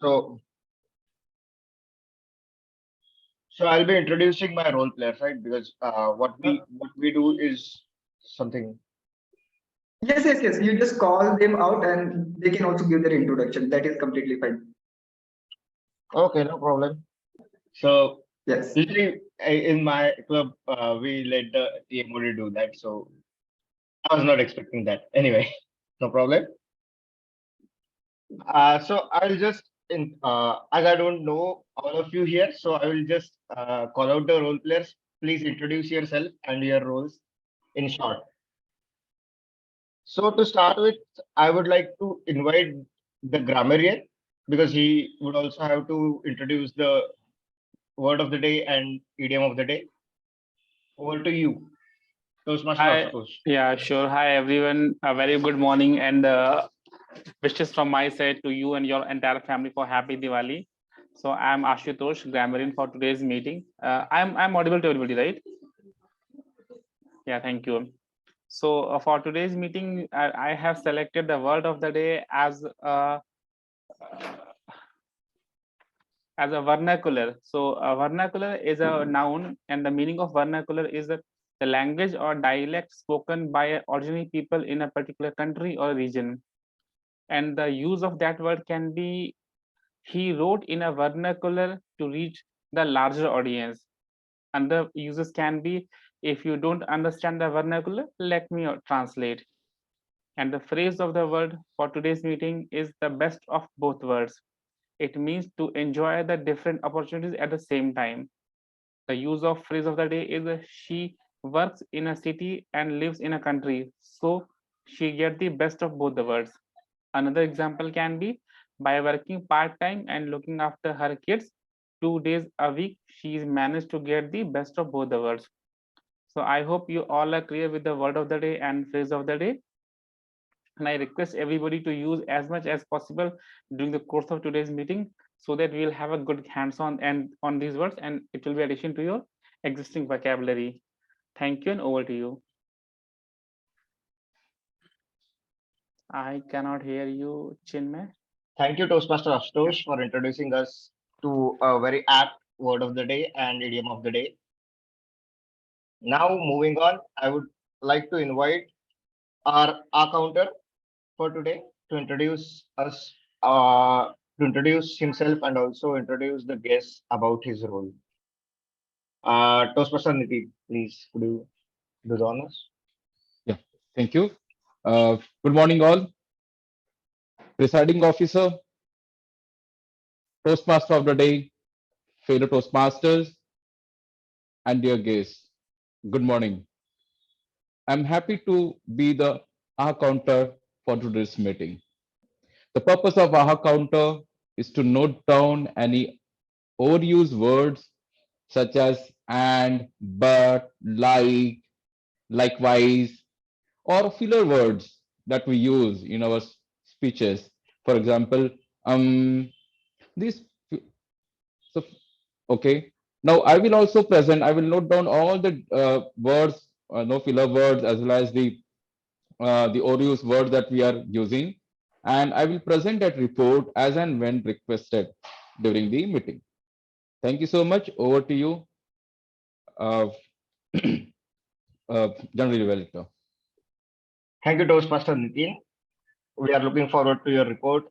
So, so I'll be introducing my role players, right? Because what we do is something. Yes. You just call them out and they can also give their introduction. That is completely fine. Okay, no problem. So Yes. usually in my club, we let the TM do that. So I was not expecting that. Anyway, no problem. So I'll just as I don't know all of you here, so I will just call out the role players. Please introduce yourself and your roles in short. So to start with, I would like to invite the grammarian because he would also have to introduce the word of the day and idiom of the day. Over to you, Toastmaster Hi, Ashutosh. yeah, sure. Hi, everyone. A very good morning and wishes from my side to you and your entire family for happy Diwali. So I'm Ashutosh, grammarian for today's meeting. I'm audible to everybody, right? Yeah, thank you. So for today's meeting, I have selected the word of the day as a vernacular. So a vernacular is a noun, and the meaning of vernacular is the language or dialect spoken by ordinary people in a particular country or region. And the use of that word can be he wrote in a vernacular to reach the larger audience. And the uses can be if you don't understand the vernacular, let me translate. And the phrase of the word for today's meeting is the best of both worlds. It means to enjoy the different opportunities at the same time. The use of phrase of the day is she works in a city and lives in a country, so she gets the best of both the worlds. Another example can be by working part-time and looking after her kids 2 days a week, she's managed to get the best of both the worlds. So I hope you all are clear with the word of the day and phrase of the day. And I request everybody to use as much as possible during the course of today's meeting so that we'll have a good hands-on and on these words and it will be addition to your existing vocabulary. Thank you and over to you. I cannot hear you, Chinmay. Thank you, Toastmaster Ashutosh, for introducing us to a very apt word of the day and idiom of the day. Now, moving on, I would like to invite our counter for today to introduce us, to introduce himself and also introduce the guests about his role. Toastmaster Niti, please, could you do the honors? Yeah, thank you. Good morning, all. Presiding officer, Toastmaster of the day, fellow Toastmasters, and dear guests. Good morning. I'm happy to be the AHA counter for today's meeting. The purpose of AHA counter is to note down any overused words such as and, but, like, likewise, or filler words that we use in our speeches. For example, this. So, okay. Now I will note down all the words, no filler words, as well as the overused words that we are using, and I will present that report as and when requested during the meeting. Thank you so much. Over to you, uh, General Director. Thank you, Toastmaster Nitin. We are looking forward to your report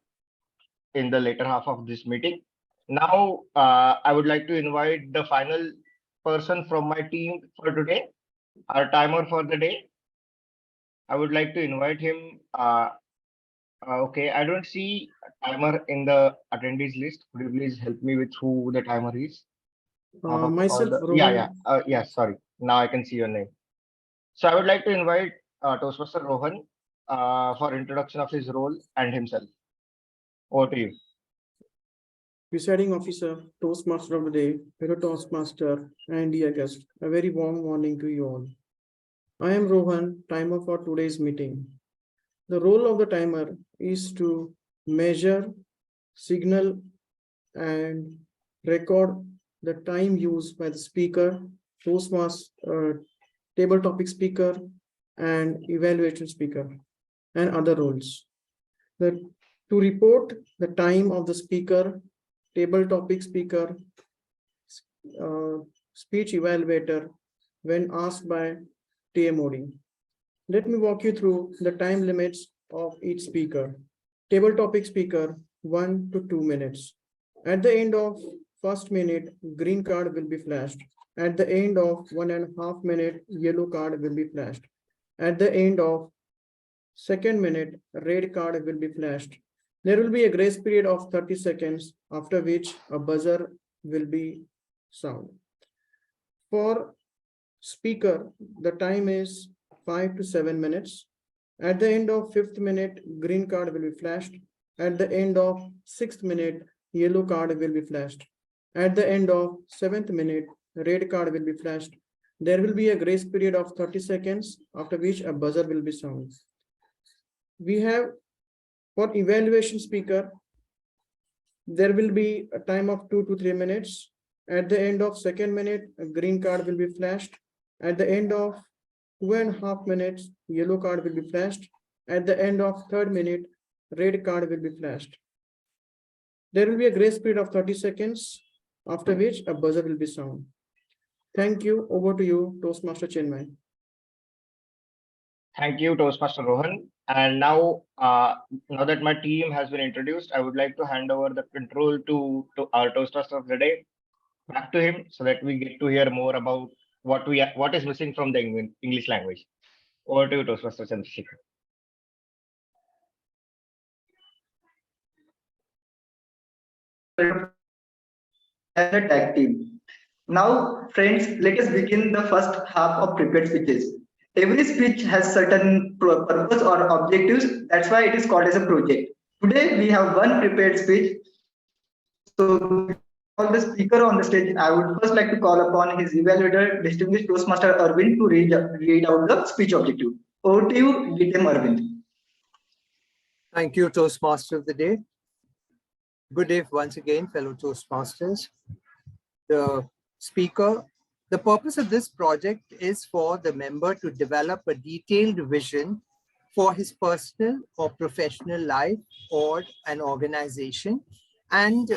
in the later half of this meeting. Now, I would like to invite the final person from my team for today, our timer for the day. I would like to invite him. Okay, I don't see a timer in the attendees list. Could you please help me with who the timer is? Out of all Myself, the, Rohan. yeah, sorry. Now I can see your name. So I would like to invite Toastmaster Rohan for introduction of his role and himself. Over to you. Presiding officer, Toastmaster of the day, fellow Toastmaster, and dear guest, a very warm morning to you all. I am Rohan, timer for today's meeting. The role of the timer is to measure, signal, and record the time used by the speaker, Toastmaster, table topic speaker, and evaluation speaker, and other roles. The To report the time of the speaker, table topic speaker, speech evaluator when asked by TMOD. Let me walk you through the time limits of each speaker. Table topic speaker, 1 to 2 minutes. At the end of first minute, green card will be flashed. At the end of 1.5 minute, yellow card will be flashed. At the end of second minute, red card will be flashed. There will be a grace period of 30 seconds, after which a buzzer will be sound. For speaker, the time is 5 to 7 minutes. At the end of 5th minute, green card will be flashed. At the end of 6th minute, yellow card will be flashed. At the end of 7th minute, red card will be flashed. There will be a grace period of 30 seconds, after which a buzzer will be sound. We have for evaluation speaker, there will be a time of 2 to 3 minutes. At the end of second minute, a green card will be flashed. At the end of 2.5 minutes, yellow card will be flashed. At the end of third minute, red card will be flashed. There will be a grace period of 30 seconds, after which a buzzer will be sound. Thank you. Over to you, Toastmaster Chinmay. Thank you, Toastmaster Rohan. And now, now that my team has been introduced, I would like to hand over the control to our Toastmaster of the day, back to him, so that we get to hear more about what is missing from the English language. Over to you, Toastmaster Chandrashekhar. And a tag team. Now, friends, let us begin the first half of prepared speeches. Every speech has certain purpose or objectives. That's why it is called as a project. Today, we have one prepared speech. So, all the speaker on the stage, I would first like to call upon his evaluator, distinguished Toastmaster Arvind, to read out the speech objective. Over to you, TM Arvind. Thank you, Toastmaster of the day. Good day once again, fellow Toastmasters. The speaker, the purpose of this project is for the member to develop a detailed vision for his personal or professional life or an organization. And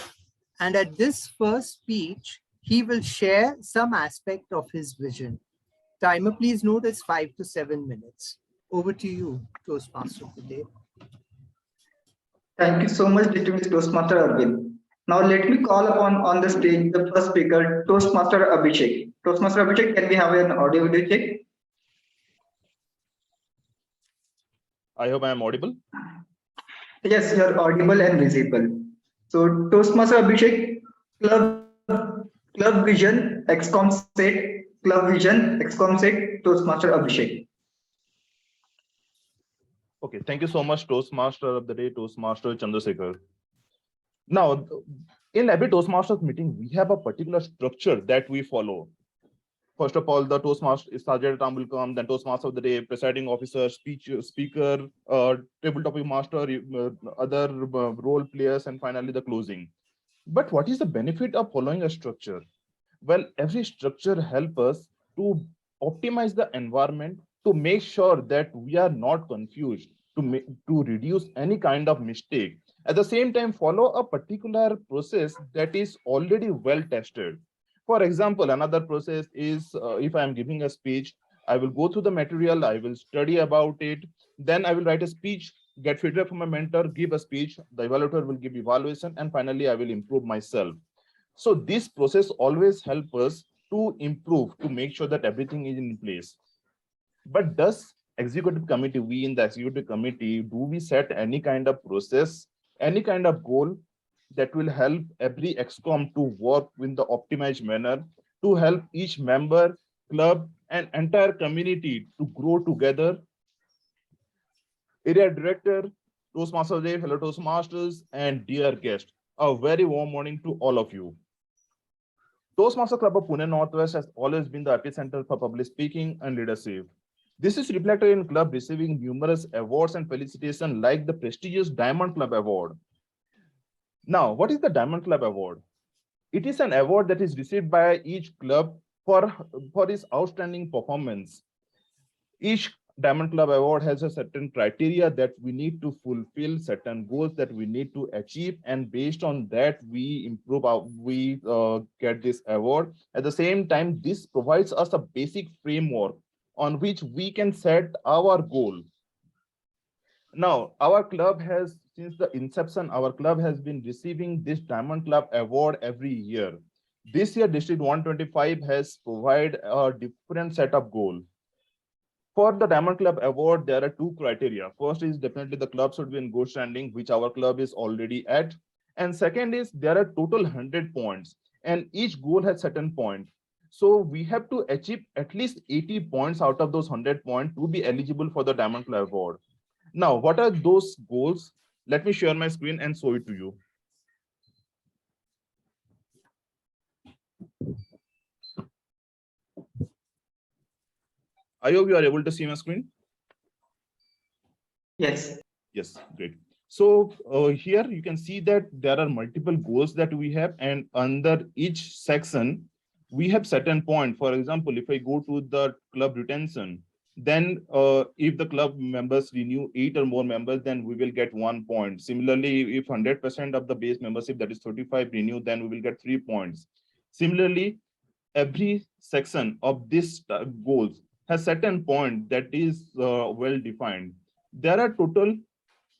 at this first speech, he will share some aspect of his vision. Timer, please note, is 5 to 7 minutes. Over to you, Toastmaster of the day. Thank you so much, distinguished Toastmaster Arvind. Now let me call upon on the stage the first speaker, Toastmaster Abhisek. Toastmaster Abhisek, can we have an audio video check? I hope I am audible. Yes, you're audible and visible. So Toastmaster Abhisek, Club Vision, XCOM set, Club Vision, XCOM set, Toastmaster Abhisek. Okay, thank you so much, Toastmaster of the day, Toastmaster Chandrashekhar. Now, in every Toastmasters meeting, we have a particular structure that we follow. First of all, the Toastmaster Sergeant will come, then Toastmaster of the day, presiding officer, speaker, table topic master, other role players, and finally the closing. But what is the benefit of following a structure? Well, every structure helps us to optimize the environment, to make sure that we are not confused, to reduce any kind of mistake. At the same time, follow a particular process that is already well tested. For example, another process is if I am giving a speech, I will go through the material, I will study about it, then I will write a speech, get feedback from my mentor, give a speech, the evaluator will give evaluation, and finally I will improve myself. So this process always helps us to improve, to make sure that everything is in place. But does executive committee, we in the executive committee, do we set any kind of process, any kind of goal that will help every ExCom to work in the optimized manner, to help each member, club, and entire community to grow together? Area Director, Toastmasters Day, fellow Toastmasters, and dear guests, a very warm morning to all of you. Toastmaster Club of Pune Northwest has always been the epicenter for public speaking and leadership. This is reflected in club receiving numerous awards and felicitations like the prestigious Diamond Club Award. Now, what is the Diamond Club Award? It is an award that is received by each club for its outstanding performance. Each Diamond Club Award has a certain criteria that we need to fulfill, certain goals that we need to achieve, and based on that, we improve we get this award. At the same time, this provides us a basic framework on which we can set our goal. Now, our club has, since the inception, our club has been receiving this Diamond Club Award every year. This year, District 125 has provided a different set of goals. For the Diamond Club Award, there are two criteria. First is definitely the club should be in good standing, which our club is already at. And second is there are total 100 points, and each goal has certain point. So we have to achieve at least 80 points out of those 100 points to be eligible for the Diamond Club Award. Now, what are those goals? Let me share my screen and show it to you. I hope you are able to see my screen. Yes. Yes, great. So here you can see that there are multiple goals that we have, and under each section, we have certain point. For example, if I go to the club retention, then if the club members renew 8 or more members, then we will get 1 point. Similarly, if 100% of the base membership, that is 35, renew, then we will get 3 points. Similarly, every section of this goals has certain point that is well defined. There are total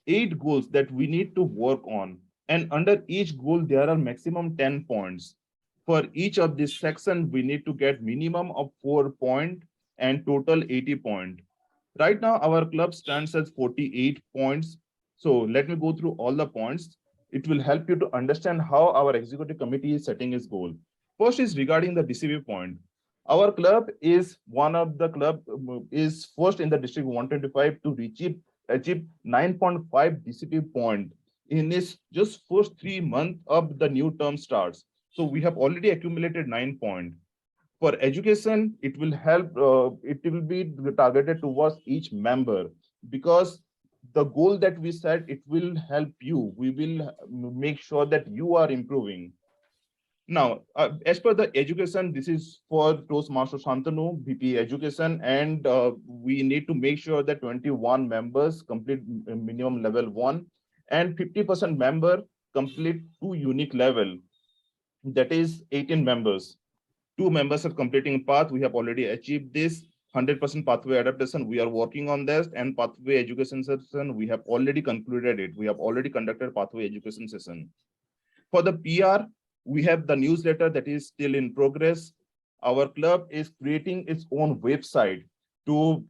8 goals that we need to work on, and under each goal there are maximum 10 points. For each of this section we need to get minimum of 4 points and total 80 points. Right now our club stands at 48 points. So let me go through all the points. It will help you to understand how our executive committee is setting its goal. First is regarding the DCB point. Our club is one of the club is first in the district 125 to achieve 9.5 DCP point in its just first 3 months of the new term starts. So we have already accumulated 9 points. For education, it will help, it will be targeted towards each member, because the goal that we set, it will help you. We will make sure that you are improving. Now, as per the education, this is for Toastmaster Shantanu, VP Education, and we need to make sure that 21 members complete minimum level 1 and 50% member complete 2 unique level, that is 18 members. 2 members are completing path. We have already achieved this. 100% pathway adaptation, we are working on this, and pathway education session, we have already concluded it. We have already conducted pathway education session. For the PR, we have the newsletter that is still in progress. Our club is creating its own website to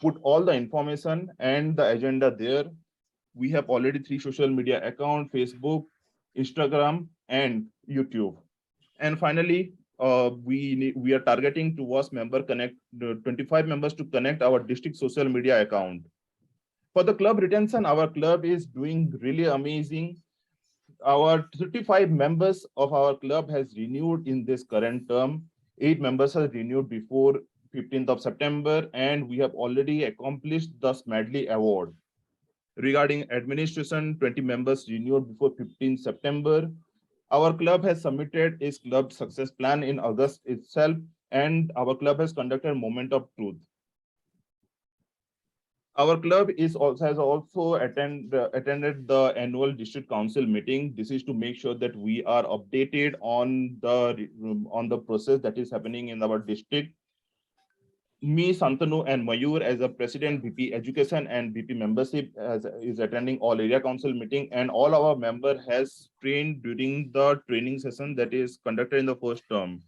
put all the information and the agenda there. We have already 3 social media accounts: Facebook, Instagram, and YouTube. And finally, we are targeting towards member connect 25 members to connect our district social media account. For the club retention, our club is doing really amazing. Our 35 members of our club has renewed in this current term. 8 members have renewed before 15th of September, and we have already accomplished the Smedley Award. Regarding administration, 20 members renewed before 15th September. Our club has submitted its club success plan in August itself, and our club has conducted Moment of Truth. Our club has also attended the annual district council meeting. This is to make sure that we are updated on the process that is happening in our district. Me, Santanu, and Mayur as a president, VP Education and VP Membership is attending all area council meeting, and all our member has trained during the training session that is conducted in the first term.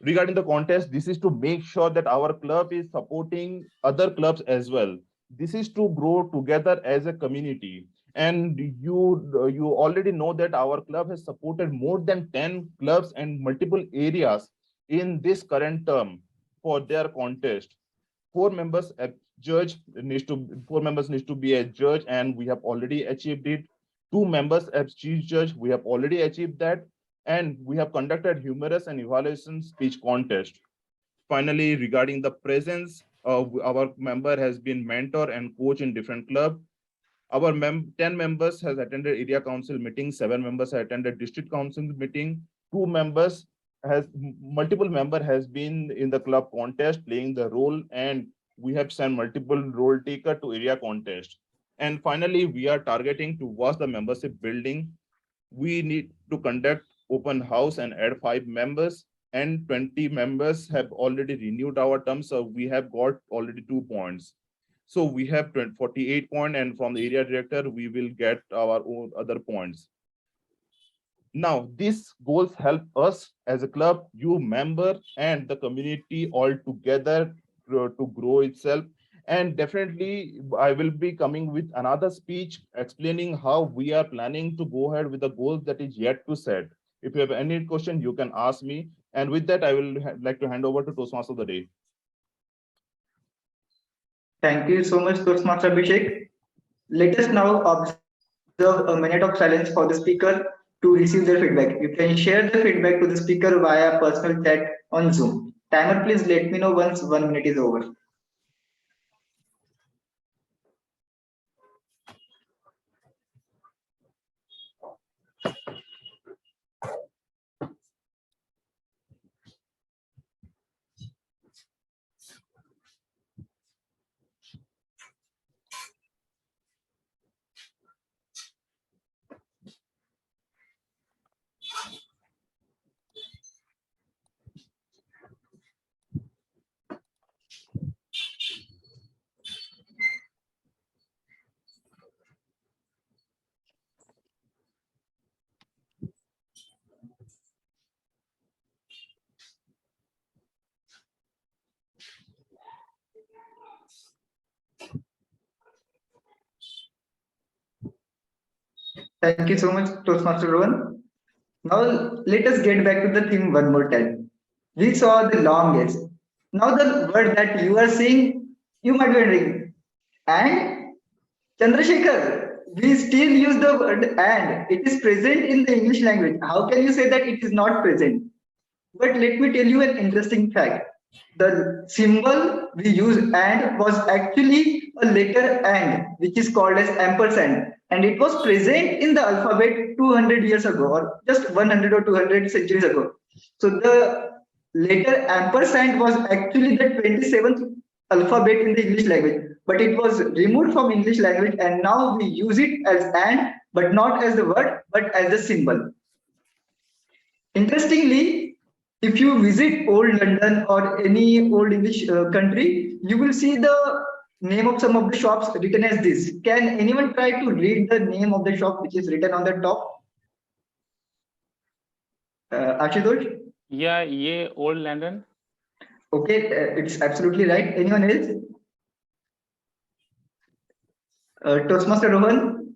Regarding the contest, this is to make sure that our club is supporting other clubs as well. This is to grow together as a community. And you already know that our club has supported more than 10 clubs and multiple areas in this current term for their contest. 4 members need to be a judge, and we have already achieved it. 2 members as chief judge, we have already achieved that. And we have conducted humorous and evaluation speech contest. Finally, regarding the presence, our member has been mentor and coach in different clubs. Our 10 members has attended area council meeting, 7 members have attended district council meeting, multiple member has been in the club contest playing the role, and We have sent multiple role taker to area contest. And finally, we are targeting to watch the membership building. We need to conduct open house and add 5 members, and 20 members have already renewed our terms. So we have got already 2 points. So we have 48 points, and from the area director, we will get our own other points. Now, these goals help us as a club, you member, and the community all together to grow itself. And definitely, I will be coming with another speech explaining how we are planning to go ahead with the goals that is yet to set. If you have any question, you can ask me. And with that, I will like to hand over to Toastmaster of the day. Thank you so much, Toastmaster Abhishek. Let us now observe a minute of silence for the speaker to receive their feedback. You can share the feedback to the speaker via personal chat on Zoom. Timer, please let me know once 1 minute is over. Thank you so much, Toastmaster Rohan. Now let us get back to the theme one more time. We saw the long S. Now the word that you are seeing, you might be wondering, and Chandrashekhar, we still use the word and. It is present in the English language. How can you say that it is not present? But let me tell you an interesting fact. The symbol we use and was actually a letter and, which is called as ampersand. And it was present in the alphabet 200 years ago, or just 100 or 200 centuries ago. So the letter ampersand was actually the 27th alphabet in the English language, but it was removed from English language, and now we use it as and, but not as the word, but as the symbol. Interestingly, if you visit old London or any old English country, you will see the name of some of the shops written as this. Can anyone try to read the name of the shop which is written on the top? Ashutosh? Yeah, ye old London. Okay, it's absolutely right. Anyone else? Toastmaster Rohan?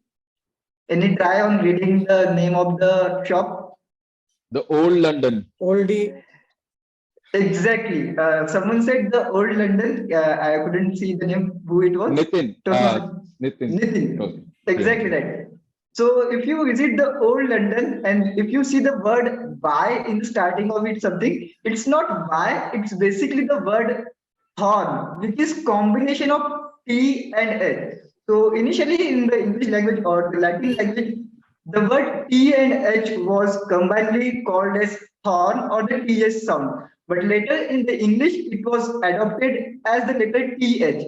Any try on reading the name of the shop? The old London. Oldie. Exactly. Someone said the old London. I couldn't see the name who it was. Nitin. Nitin. Nitin. Exactly right. So if you visit the old London and if you see the word by in the starting of it something, it's not by, it's basically the word thorn, which is combination of T and H. So initially in the English language or the Latin language, the word T and H was combinedly called as thorn or the TH sound. But later in the English, it was adopted as the letter TH.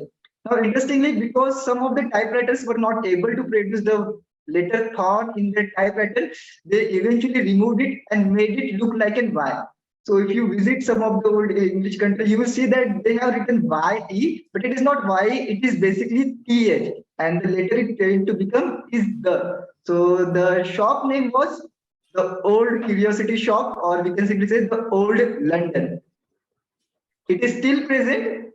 Now, interestingly, because some of the typewriters were not able to produce the letter thorn in their typewriter, they eventually removed it and made it look like an Y. So if you visit some of the old English countries, you will see that they have written YE, but it is not Y, it is basically TH. And the letter it came to become is the. So the shop name was the Old Curiosity Shop, or we can simply say the Old London. It is still present.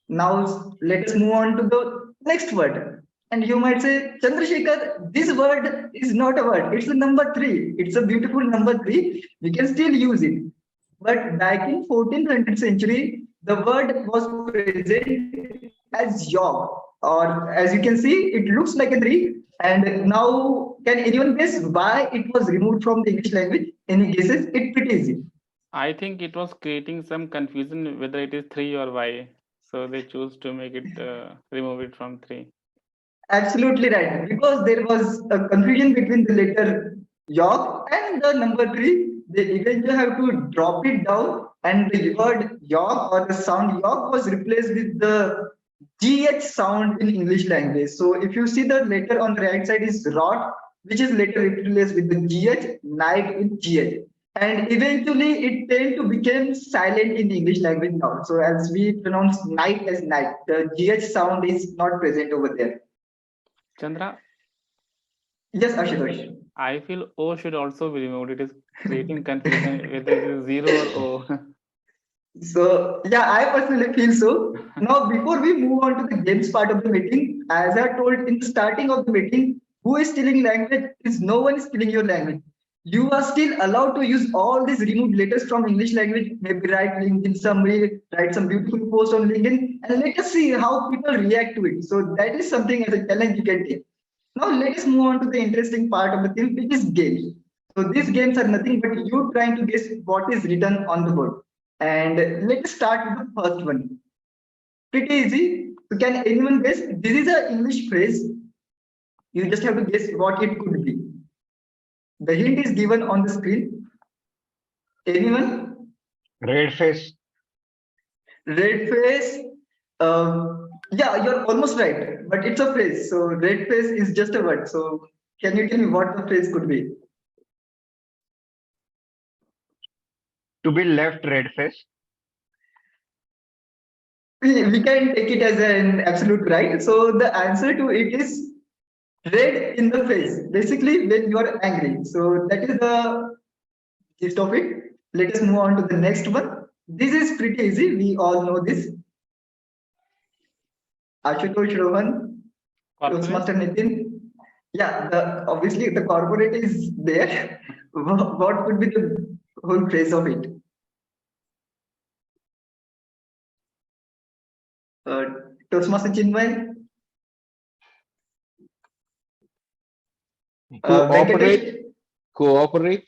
Now let us move on to the next word. And you might say, Chandrashekhar, this word is not a word. It's a number 3. It's a beautiful number 3. We can still use it. But back in 14th century, the word was present as York. Or as you can see, it looks like a 3. And now, can anyone guess why it was removed from the English language? Any guesses? It's pretty easy. I think it was creating some confusion whether it is 3 or Y. So they choose to make it remove it from 3. Absolutely right. Because there was a confusion between the letter York and the number 3. They eventually have to drop it down and the word yog or the sound yog was replaced with the GH sound in English language. So if you see the letter on the right side is rot, which is later replaced with the GH, night with GH. And eventually it tend to become silent in English language now. So as we pronounce night as night, the GH sound is not present over there. Chandra, Yes, Ashutosh. I feel O should also be removed. It is creating confusion whether it is 0 or O. So yeah, I personally feel so. Now, before we move on to the games part of the meeting, as I told in the starting of the meeting, who is stealing language is no one is stealing your language. You are still allowed to use all these removed letters from English language, maybe write LinkedIn summary, write some beautiful post on LinkedIn, and let us see how people react to it. So that is something as a challenge you can take. Now let us move on to the interesting part of the thing, which is games. So these games are nothing but you trying to guess what is written on the board. And let's start with the first one. Pretty easy. So can anyone guess? This is an English phrase. You just have to guess what it could be. The hint is given on the screen. Anyone? Red face. Red face. Yeah, you're almost right, but it's a phrase. So red face is just a word. So can you tell me what the phrase could be? To be left red face. We can take it as an absolute right. So the answer to it is red in the face. Basically, when you are angry. So that is the gist of it. Let us move on to the next one. This is pretty easy. We all know this. Ashutosh, Rohan, Toastmaster Corporate? Nitin. Yeah, obviously the corporate is there. What could be the whole phrase of it? Toastmaster Chinmay, Cooperate. Venkatesh. Cooperate.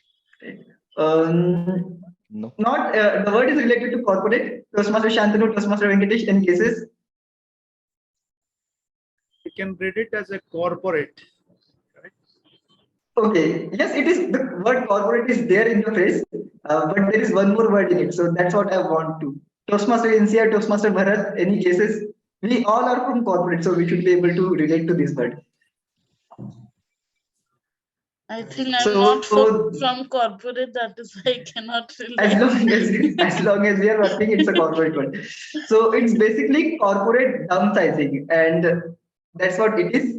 Um, No. Not the word is related to corporate. Toastmaster Shantanu, Toastmaster Venkatesh, any cases? You can read it as a corporate. Okay, yes, it is the word corporate is there in the phrase, but there is one more word in it. So that's what I want to. Toastmaster Insiya, Toastmaster Bharat, any cases? We all are from corporate, so we should be able to relate to this word. I think I'm So not from corporate, that is why I cannot as relate. long as long as we are working, it's a corporate word. So it's basically corporate downsizing, and that's what it is.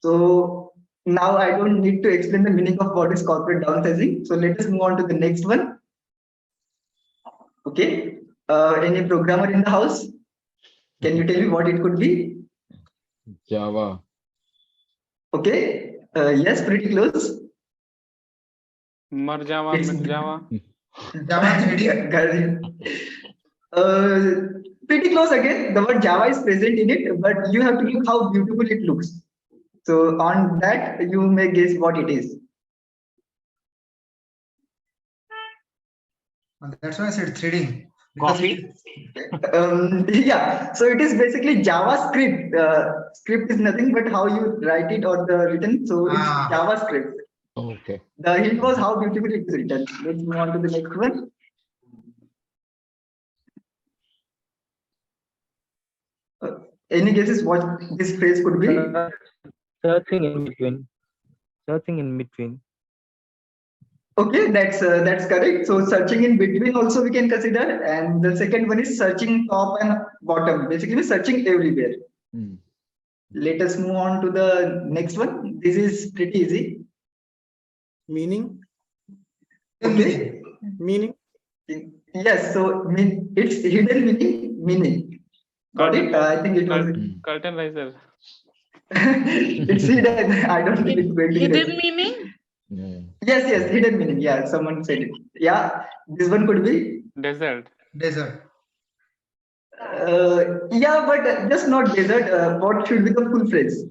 So now I don't need to explain the meaning of what is corporate downsizing. So let us move on to the next one. Okay. Any programmer in the house? Can you tell me what it could be? Java. Okay. Yes, pretty close. Mar Java, It's Mit Java. Java 3D. Pretty close again. The word Java is present in it, but you have to look how beautiful it looks. So on that, you may guess what it is. That's why I said 3D. Coffee. Yeah, so it is basically JavaScript. Script is nothing but how you write it or the written. So it's JavaScript. Okay. The hint was how beautiful it is written. Let's move on to the next one. Any guesses what this phrase could be? Searching in between. Searching in between. Okay, that's correct. So searching in between also we can consider, and the second one is searching top and bottom. Basically, searching everywhere. Hmm. Let us move on to the next one. This is pretty easy. Meaning? Okay. Meaning? Yes. So it's hidden meaning. Got it? I think it was. Curtain riser. It's hidden. I don't think it's going to be Hidden right. meaning? Yeah. Yes, hidden meaning. Yeah, someone said it. Yeah, this one could be. Desert. Desert. Yeah, but just not desert. What should be the full phrase?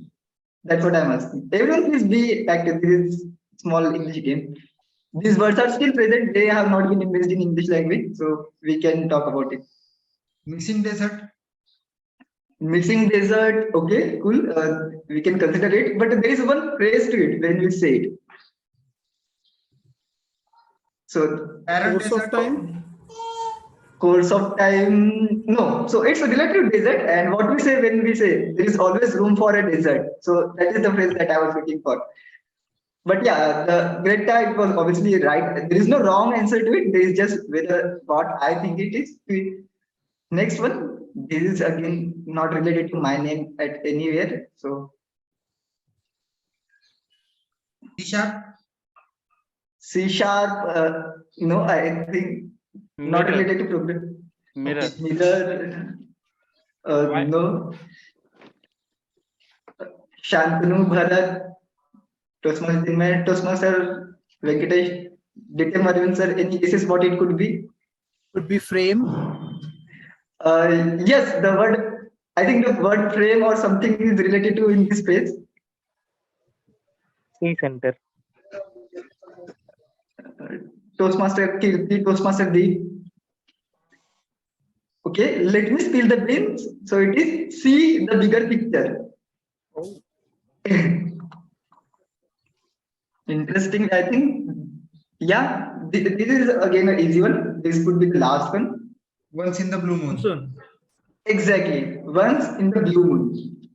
That's what I'm asking. Everyone please be active. This is small English game. These words are still present. They have not been immersed in English language, so we can talk about it. Mixing desert. Mixing desert. Okay, cool. We can consider it, but there is one phrase to it when we say it. So Course of time? Course of time, no. So it's a relative desert, and what we say when we say there is always room for a desert. So that is the phrase that I was looking for. But yeah, the Greta, it was obviously right. There is no wrong answer to it. There is just whether what I think it is. Next one. This is again not related to my name at anywhere. So C#. C#, no, I think not Mirror. related to program. Mirror. Mirror, Why? no. Shantanu Bharat, Toastmaster Venkatesh, DTM Arvind sir, any guesses what it could be? Could be frame. Yes, the word, I think the word frame or something is related to in this page. C center. Toastmaster Kirti, Toastmaster Deep. Okay, let me spill the beans. So it is see the bigger picture. Interesting, I think. Yeah, this is again an easy one. This could be the last one. Once in the blue moon. Soon. Exactly, once in the blue moon.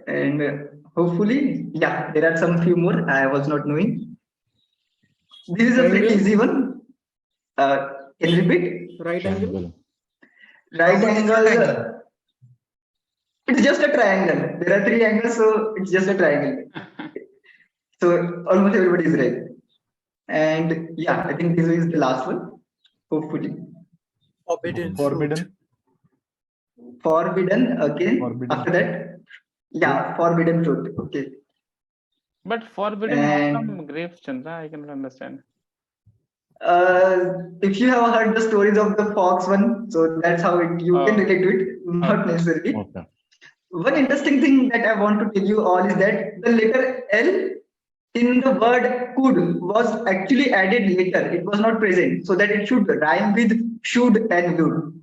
And hopefully, yeah, there are some few more I was not knowing. This is a pretty Triangle? easy one. Can you repeat? Right angle? Triangle. Right What is angle. rectangle? It's just a triangle. There are three angles, so it's just a triangle. So almost everybody is right. And yeah, I think this is the last one. Hopefully. Forbidden. Forbidden. Forbidden again. Forbidden. After that, yeah, forbidden fruit. Okay. But forbidden how And come grapes, Chandra? I cannot understand. if you have heard the stories of the fox one, so that's how you can relate to it, not necessarily. Okay. One interesting thing that I want to tell you all is that the letter L in the word could was actually added later. It was not present, so that it should rhyme with should and would.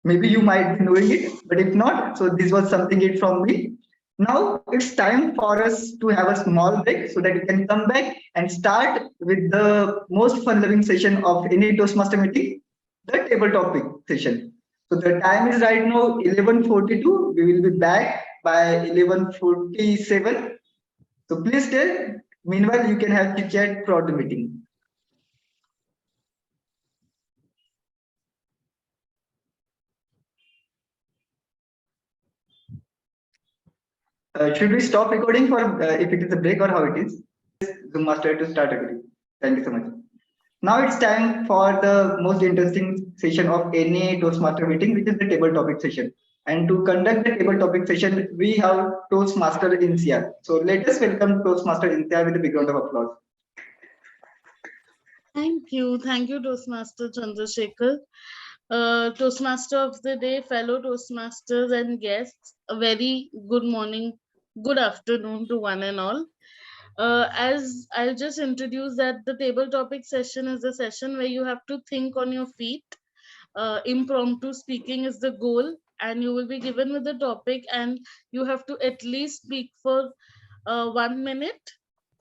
Maybe you might be knowing it, but if not, so this was something it from me. Now it's time for us to have a small break so that we can come back and start with the most fun-loving session of any Toastmaster meeting, the table topic session. So the time is right now 11:42. We will be back by 11:47. So please stay. Meanwhile, you can have chit chat throughout the meeting. Should we stop recording for if it is a break or how it is? Zoom master to start again. Thank you so much. Now it's time for the most interesting session of any Toastmaster meeting, which is the table topic session. And to conduct the table topic session, we have Toastmaster Insiya. So let us welcome Toastmaster Insiya with a big round of applause. Thank you, Toastmaster Chandrashekhar. Toastmaster of the day, fellow Toastmasters and guests, a very good morning, good afternoon to one and all. As I'll just introduce that the table topic session is a session where you have to think on your feet. Impromptu speaking is the goal, and you will be given with the topic, and you have to at least speak for 1 minute.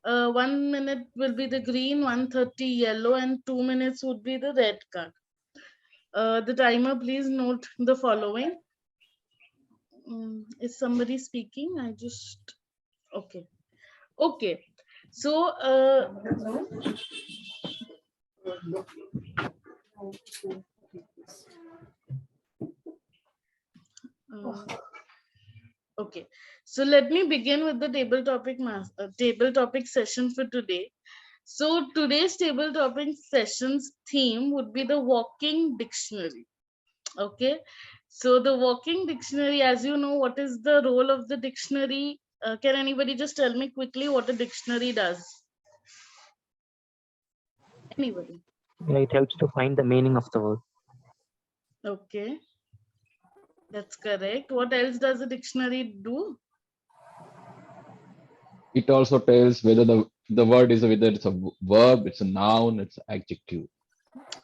1 minute will be the green, 1:30 yellow, and 2 minutes would be the red card. The timer, please note the following. Is somebody speaking? I just, okay. Okay. So, okay. So let me begin with the table topic session for today. So today's table topic session's theme would be the walking dictionary. Okay. So the walking dictionary, as you know, what is the role of the dictionary? Can anybody just tell me quickly what a dictionary does? Anybody? Yeah, it helps to find the meaning of the word. Okay. That's correct. What else does a dictionary do? It also tells whether the word is whether it's a verb, it's a noun, it's an adjective.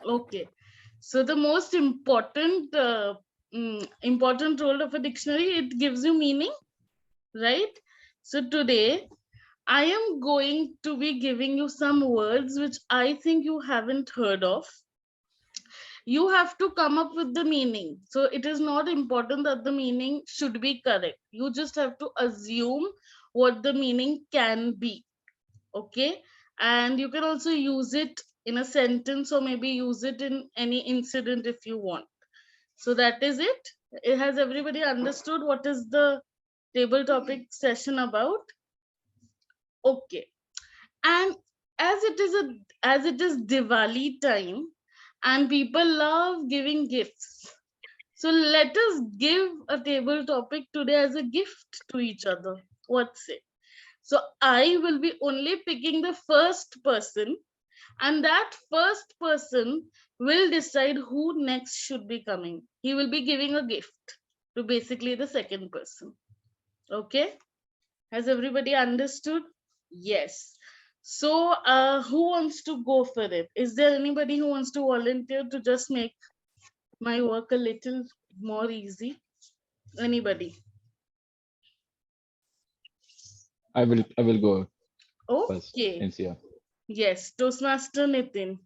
Okay. So the most important important role of a dictionary, it gives you meaning, right? So today I am going to be giving you some words which I think you haven't heard of. You have to come up with the meaning. So it is not important that the meaning should be correct. You just have to assume what the meaning can be. Okay. And you can also use it in a sentence, or maybe use it in any incident if you want. So that is it. Has everybody understood what is the table topic session about? Okay. And as it is Diwali time and people love giving gifts, so let us give a table topic today as a gift to each other. What's it? So I will be only picking the first person, and that first person will decide who next should be coming. He will be giving a gift to basically the second person. Okay. Has everybody understood? Yes. So, who wants to go for it? Is there anybody who wants to volunteer to just make my work a little more easy? Anybody? I will go first, Okay. Insiya. Yes, Toastmaster Nitin.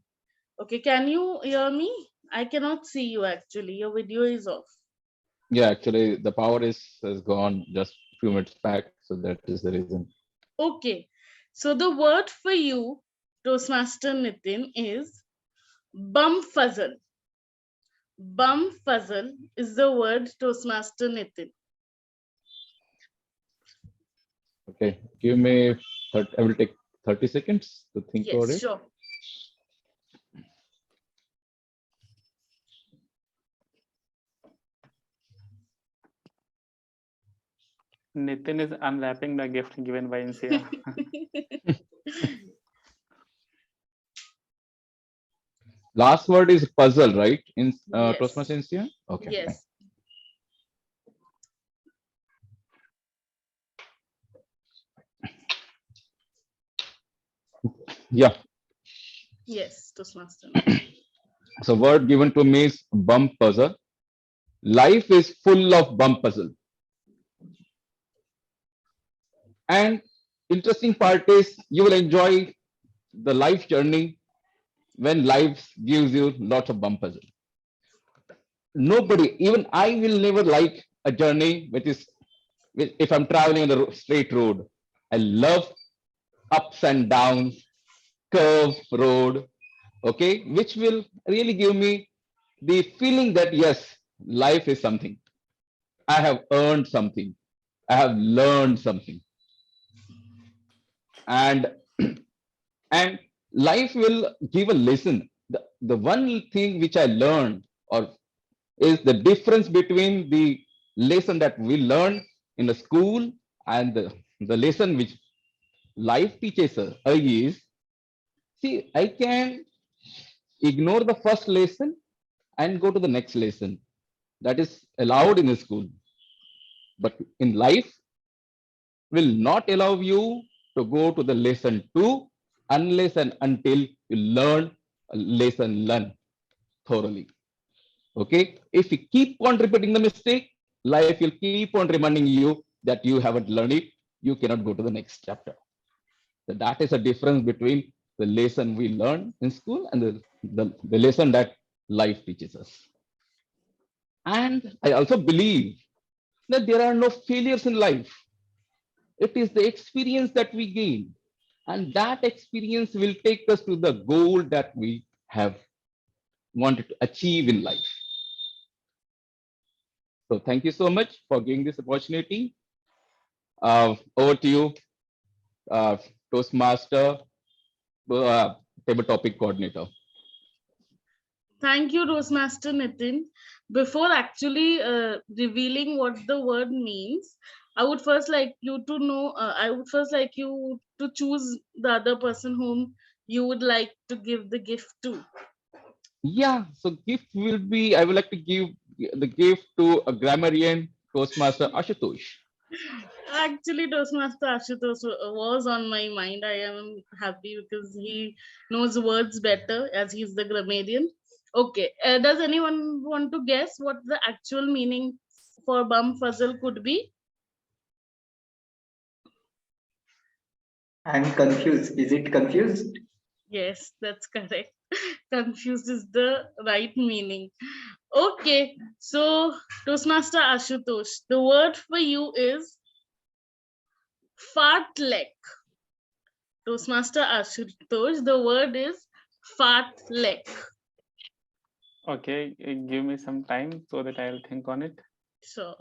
Okay, can you hear me? I cannot see you actually. Your video is off. Yeah, actually, the power has gone just a few minutes back, so that is the reason. Okay. So the word for you, Toastmaster Nitin, is bumfuzzle. Bumfuzzle is the word, Toastmaster Nitin. Okay, give me. I will take 30 seconds to think about Yes, it. sure. Nitin is unwrapping the gift given by Insiya. Last word is puzzle, right? In Yes. Toastmaster Insiya? Okay, fine. Yes. Yeah. Yes, Toastmaster. So word given to me is bump puzzle. Life is full of bump puzzle. And interesting part is you will enjoy the life journey when life gives you lots of bump puzzle. Nobody, even I will never like a journey which is, if I'm traveling on the straight road. I love ups and downs, curve road, okay, which will really give me the feeling that yes, life is something. I have earned something. I have learned something. And and life will give a lesson. The one thing which I learned or is the difference between the lesson that we learn in the school and the lesson which life teaches us is, see, I can ignore the first lesson and go to the next lesson. That is allowed in the school. But in life, will not allow you to go to the lesson 2 unless and until you learn a lesson learn thoroughly. Okay. If you keep on repeating the mistake, life will keep on reminding you that you haven't learned it. You cannot go to the next chapter. So that is a difference between the lesson we learn in school and the lesson that life teaches us. And I also believe that there are no failures in life. It is the experience that we gain. And that experience will take us to the goal that we have wanted to achieve in life. So thank you so much for giving this opportunity. Over to you, Toastmaster, table topic coordinator. Thank you, Toastmaster Nitin. Before actually revealing what the word means, I would first like you to know, I would first like you to choose the other person whom you would like to give the gift to. Yeah, so gift will be, I would like to give the gift to a grammarian, Toastmaster Ashutosh. Actually, Toastmaster Ashutosh was on my mind. I am happy because he knows words better as he's the grammarian. Okay, does anyone want to guess what the actual meaning for bumfuzzle could be? I'm confused. Is it confused? Yes, that's correct. confused is the right meaning. Okay, so Toastmaster Ashutosh, the word for you is fartlek. Toastmaster Ashutosh, the word is fartlek. Okay, give me some time so that I'll think on it. Sure.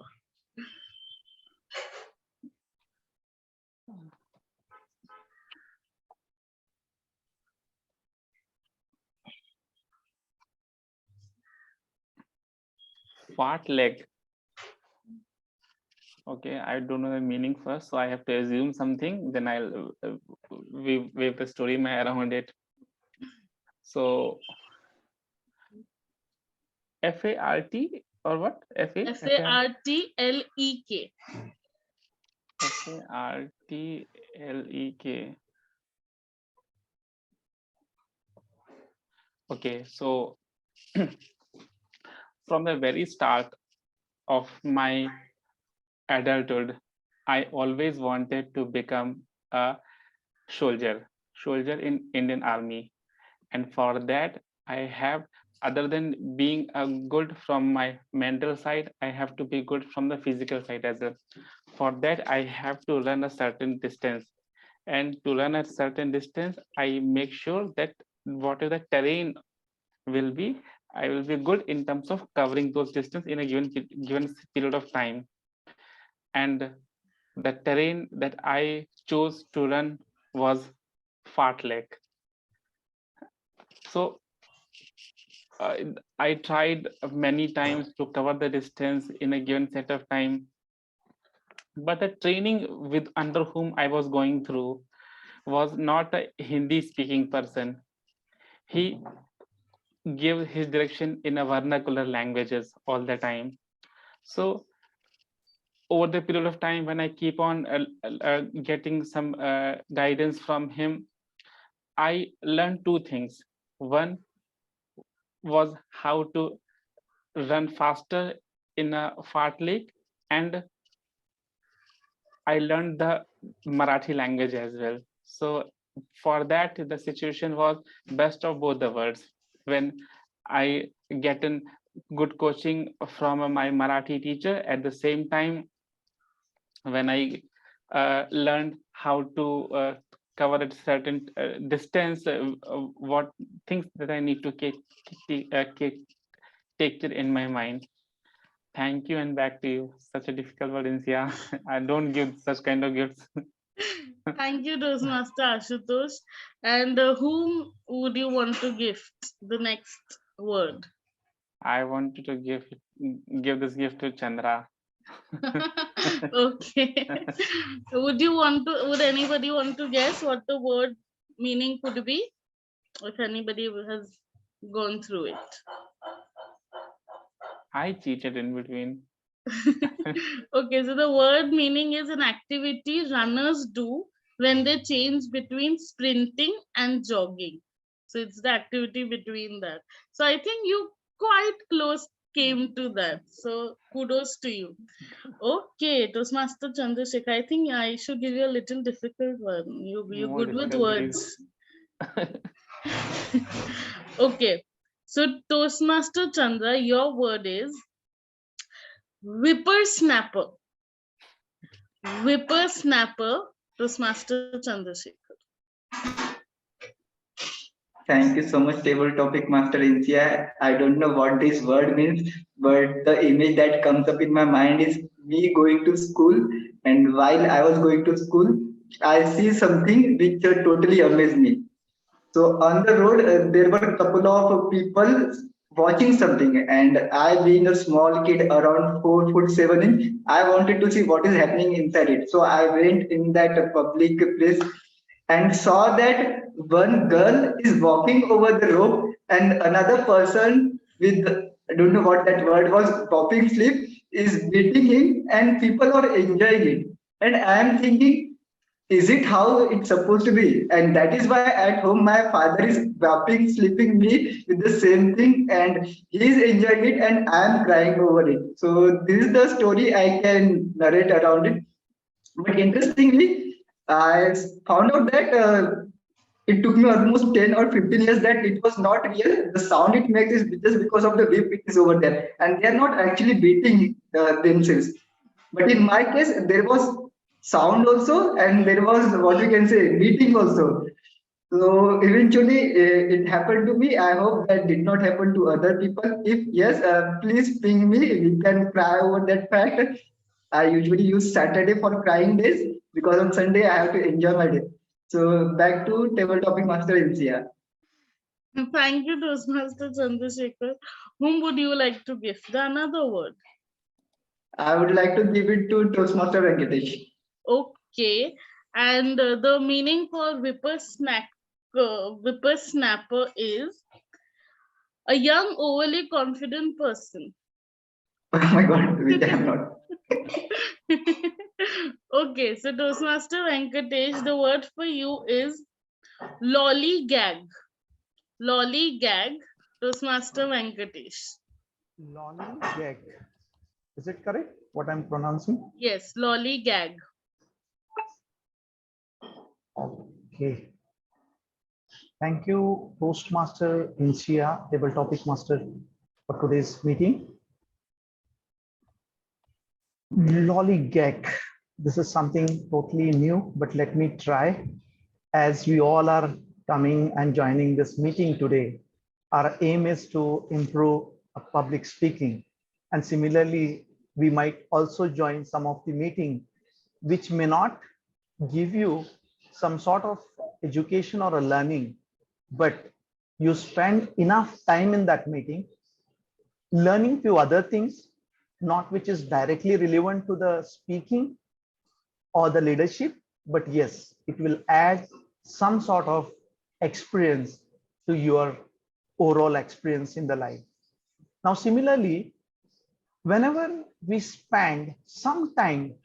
Fat leg. Okay, I don't know the meaning first, so I have to assume something. Then I'll weave the story around it. So, F-A-R-T or what? Fartlek. Fartlek. Okay, so from the very start of my adulthood, I always wanted to become a soldier in Indian Army. And for that, I have, other than being a good from my mental side, I have to be good from the physical side as well. For that, I have to run a certain distance. And to run a certain distance, I make sure that whatever the terrain will be, I will be good in terms of covering those distance in a given period of time. And the terrain that I chose to run was fartlek. So I tried many times to cover the distance in a given set of time, but the training with under whom I was going through was not a Hindi speaking person. He gave his direction in a vernacular languages all the time. So over the period of time, when I keep on getting some guidance from him, I learned two things. One was how to run faster in a fartlek, and I learned the Marathi language as well. So for that, the situation was best of both the worlds. When I get in good coaching from my Marathi teacher, at the same time, when I learned how to cover a certain distance, what things that I need to take it in my mind. Thank you, and back to you. Such a difficult word, Insia. I don't give such kind of gifts. Thank you, Toastmaster Ashutosh. And whom would you want to gift the next word? I wanted to give this gift to Chandra. Okay. Would anybody want to guess what the word meaning could be? If anybody has gone through it. I cheated in between. Okay, so the word meaning is an activity runners do when they change between sprinting and jogging. So it's the activity between that. So I think you quite close came to that. So kudos to you. Okay, Toastmaster Chandrashekhar, I think I should give you a little difficult one. You're More good with difficult, words. Okay, so Toastmaster Chandra, your word is whippersnapper. Whippersnapper, Toastmaster Chandrasekhar. Thank you so much, table topic master Insia. I don't know what this word means, but the image that comes up in my mind is me going to school. And while I was going to school, I see something which totally amazed me. So on the road, there were a couple of people watching something, and I, being a small kid around 4'7" I wanted to see what is happening inside it. So I went in that public place and saw that one girl is walking over the rope, and another person with, I don't know what that word was, popping sleep, is beating him, and people are enjoying it. And I am thinking, is it how it's supposed to be? And that is why at home my father is wrapping, sleeping me with the same thing, and he is enjoying it, and I am crying over it. So this is the story I can narrate around it. But interestingly, I found out that it took me almost 10 or 15 years that it was not real. The sound it makes is just because of the whip it is over there. And they are not actually beating themselves. But in my case, there was sound also, and there was what we can say, beating also. So eventually it happened to me. I hope that did not happen to other people. If yes, please ping me. We can cry over that fact. I usually use Saturday for crying days because on Sunday I have to enjoy my day. So back to table topic master Insiya. Thank you, Toastmaster Chandrashekhar. Whom would you like to give the another word? I would like to give it to Toastmaster Venkatesh. Okay. And the meaning for whippersnapper is a young, overly confident person. Oh my God, we cannot. Okay, so Toastmaster Venkatesh, the word for you is lollygag. Lollygag, Toastmaster Venkatesh. Lollygag. Is it correct? What I'm pronouncing? Yes, lollygag. Okay. Thank you, Toastmaster Insiya, table topic master, for today's meeting. Lollygag. This is something totally new, but let me try. As we all are coming and joining this meeting today, our aim is to improve public speaking. And similarly, we might also join some of the meeting, which may not give you some sort of education or a learning, but you spend enough time in that meeting, learning few other things, not which is directly relevant to the speaking or the leadership, but yes, it will add some sort of experience to your overall experience in the life. Now, similarly, whenever we spend some time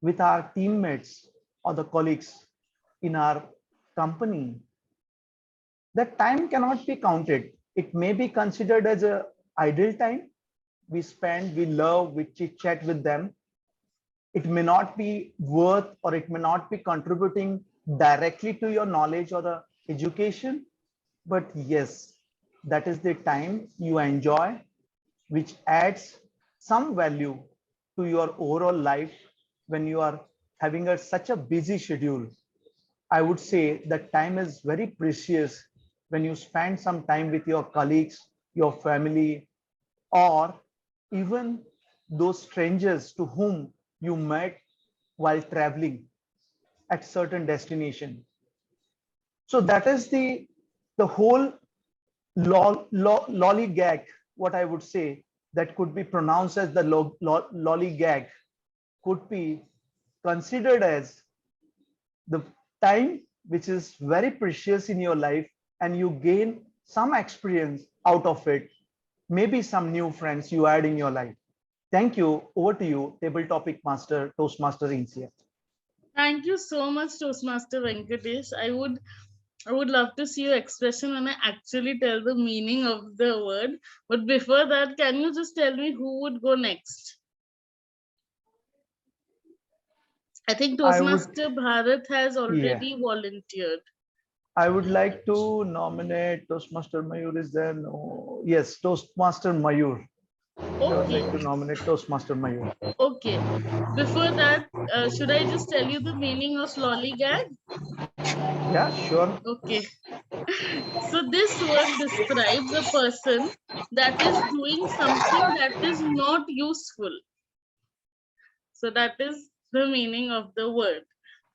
with our teammates or the colleagues in our company, that time cannot be counted. It may be considered as a idle time. We spend, we love, we chit chat with them. It may not be worth, or it may not be contributing directly to your knowledge or the education, but yes, that is the time you enjoy, which adds some value to your overall life when you are having such a busy schedule. I would say that time is very precious when you spend some time with your colleagues, your family, or even those strangers to whom you met while traveling at certain destination. So that is the whole lollygag, what I would say, that could be pronounced as the lollygag, could be considered as the time which is very precious in your life, and you gain some experience out of it, maybe some new friends you add in your life. Thank you. Over to you, table topic master, Toastmaster Insiya. Thank you so much, Toastmaster Venkatesh. I would love to see your expression when I actually tell the meaning of the word. But before that, can you just tell me who would go next? I think Toastmaster Bharat has already volunteered. I would like to nominate Toastmaster Mayur. Is there? No. Yes, Toastmaster Mayur. Okay. I would like to nominate Toastmaster Mayur. Okay. Before that, should I just tell you the meaning of lollygag? Yeah, sure. Okay. So this word describes a person that is doing something that is not useful. So that is the meaning of the word.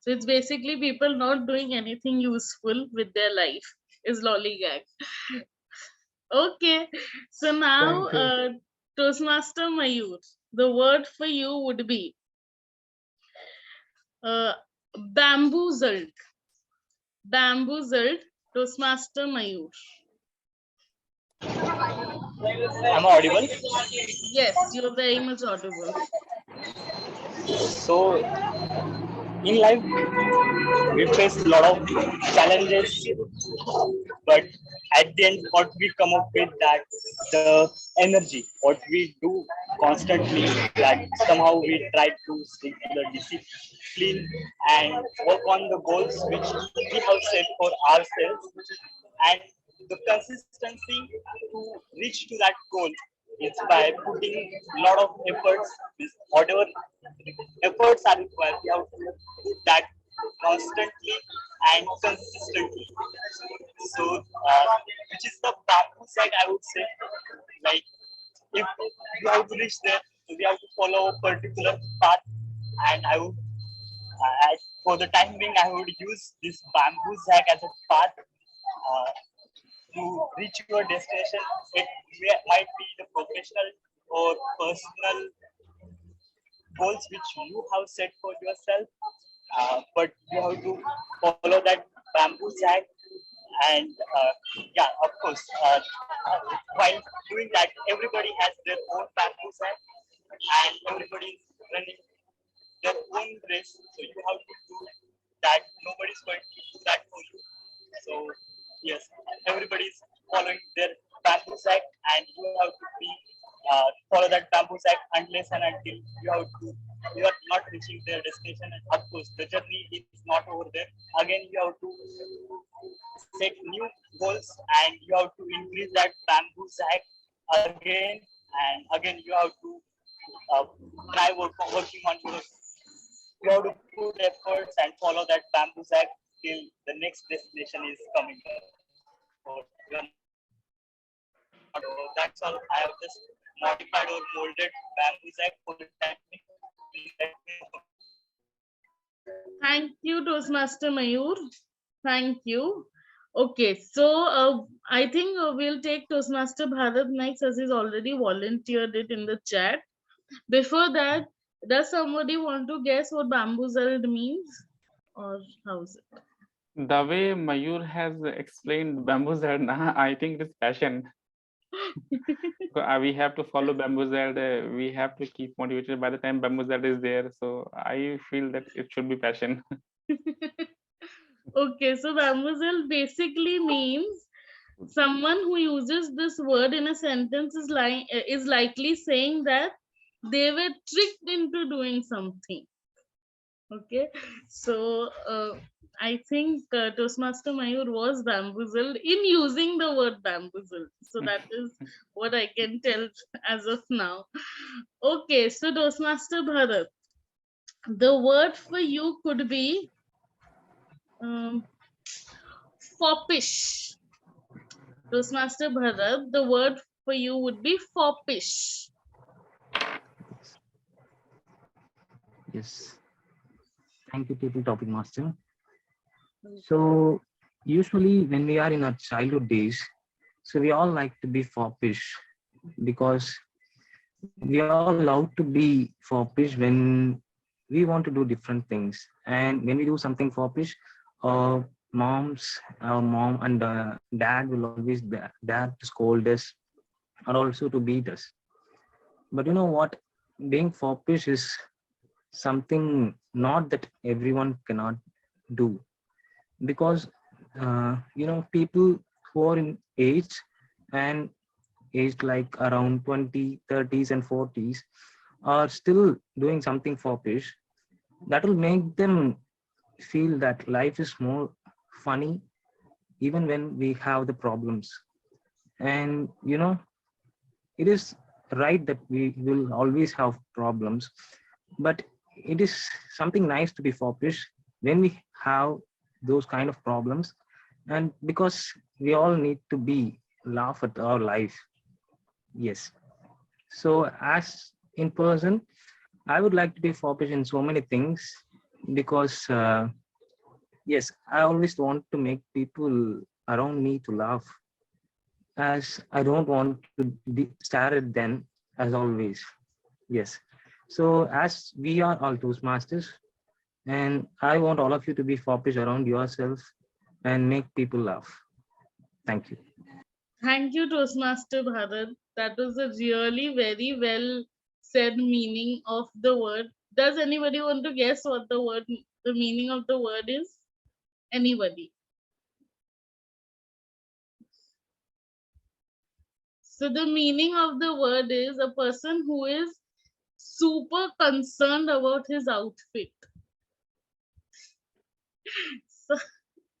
So it's basically people not doing anything useful with their life is lollygag. Okay. So now, Toastmaster Mayur, the word for you would be bamboozled. Bamboozled, Toastmaster Mayur. Am I audible? Yes, you're very much audible. So, in life, we face a lot of challenges, but at the end, what we come up with, that the energy, what we do constantly, that somehow we try to stick to the discipline and work on the goals which we have set for ourselves, and the consistency to reach to that goal is by putting a lot of efforts. Whatever efforts are required, we have to put that constantly and consistently. So, which is the bamboo side, I would say. Like, if you have to reach there, we have to follow a particular path, and I would, for the time being, I would use this bamboo sack as a path to reach your destination. It might be the professional or personal goals which you have set for yourself, but you have to follow that bamboo sack. And yeah, of course, while doing that, everybody has their own bamboo sack, and everybody is running their own race. So you have to do that. Nobody's going to do that for you. So yes, everybody's following their bamboo sack, and you have to be follow that bamboo sack unless and until you are not reaching their destination. And of course, the journey is not over there. Again, you have to set new goals, and you have to increase that bamboo sack again and again. You have to try working on your. You have to put efforts and follow that bamboo sack till the next destination is coming. So that's all. I have just modified or molded bamboo sack for the time. Thank you, Toastmaster Mayur. Thank you. Okay, so I think we'll take Toastmaster Bharat next, as he's already volunteered it in the chat. Before that, does somebody want to guess what bamboozled means? Or how's it? The way Mayur has explained bamboozled, I think it is passion. We have to follow bamboozled. We have to keep motivated by the time bamboozled is there. So I feel that it should be passion. Okay, so bamboozled basically means someone who uses this word in a sentence is likely saying that they were tricked into doing something. Okay, so I think Toastmaster Mayur was bamboozled in using the word bamboozled. So that is what I can tell as of now. Okay, so Toastmaster Bharat, the word for you could be foppish. Toastmaster Bharat, the word for you would be foppish. Yes. Thank you, People Topic Master. So usually when we are in our childhood days, so we all like to be foppish because we all love to be foppish when we want to do different things. And when we do something foppish, our mom and dad will always dare to scold us or also to beat us. But you know what? Being foppish is something not that everyone cannot do, because people who are in age and aged like around 20, 30s and 40s are still doing something foppish that will make them feel that life is more funny even when we have the problems. And it is right that we will always have problems, but it is something nice to be foppish when we have those kind of problems, and because we all need to be laugh at our life. Yes, so as in person I would like to be foppish in so many things, because yes, I always want to make people around me to laugh, as I don't want to be stare at them as always. Yes, so as we are all Toastmasters, and I want all of you to be foppish around yourself and make people laugh. Thank you. Thank you, Toastmaster Bharat. That was a really very well said meaning of the word. Does anybody want to guess what the meaning of the word is? Anybody? So the meaning of the word is a person who is super concerned about his outfit.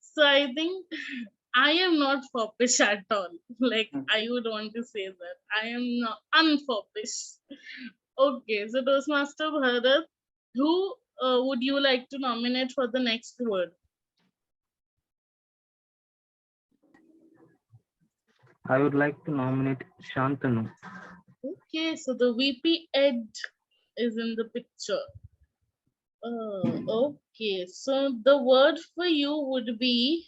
So I think I am not foppish at all. Like I would want to say that I am not unfoppish. Okay, so Toastmaster Bharat, who would you like to nominate for the next word? I would like to nominate Shantanu. Okay, so the VP Ed is in the picture. Okay, so the word for you would be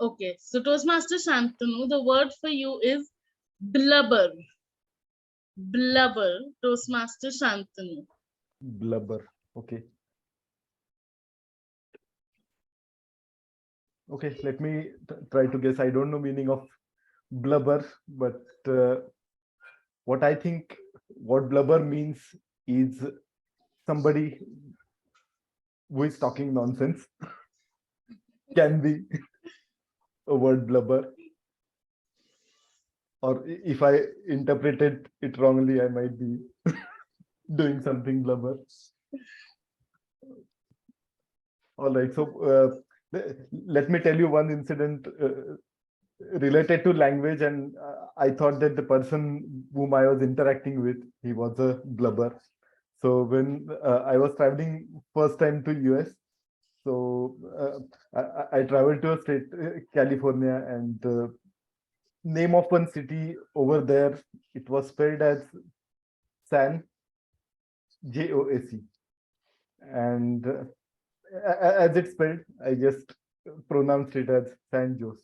okay, so Toastmaster Shantanu, the word for you is blubber. Blubber, Toastmaster Shantanu. Blubber. Okay. Okay, let me try to guess. I don't know meaning of blubber, but what I think what blubber means is somebody who is talking nonsense. Can be a word blubber. Or if I interpreted it wrongly, I might be doing something blubber. All right, so let me tell you one incident related to language, and I thought that the person whom I was interacting with, he was a blubber. So when I was traveling first time to US, so I traveled to a state, California, and name of one city over there, it was spelled as San, J-O-A-C. And as it's spelled, I just pronounced it as San Jose.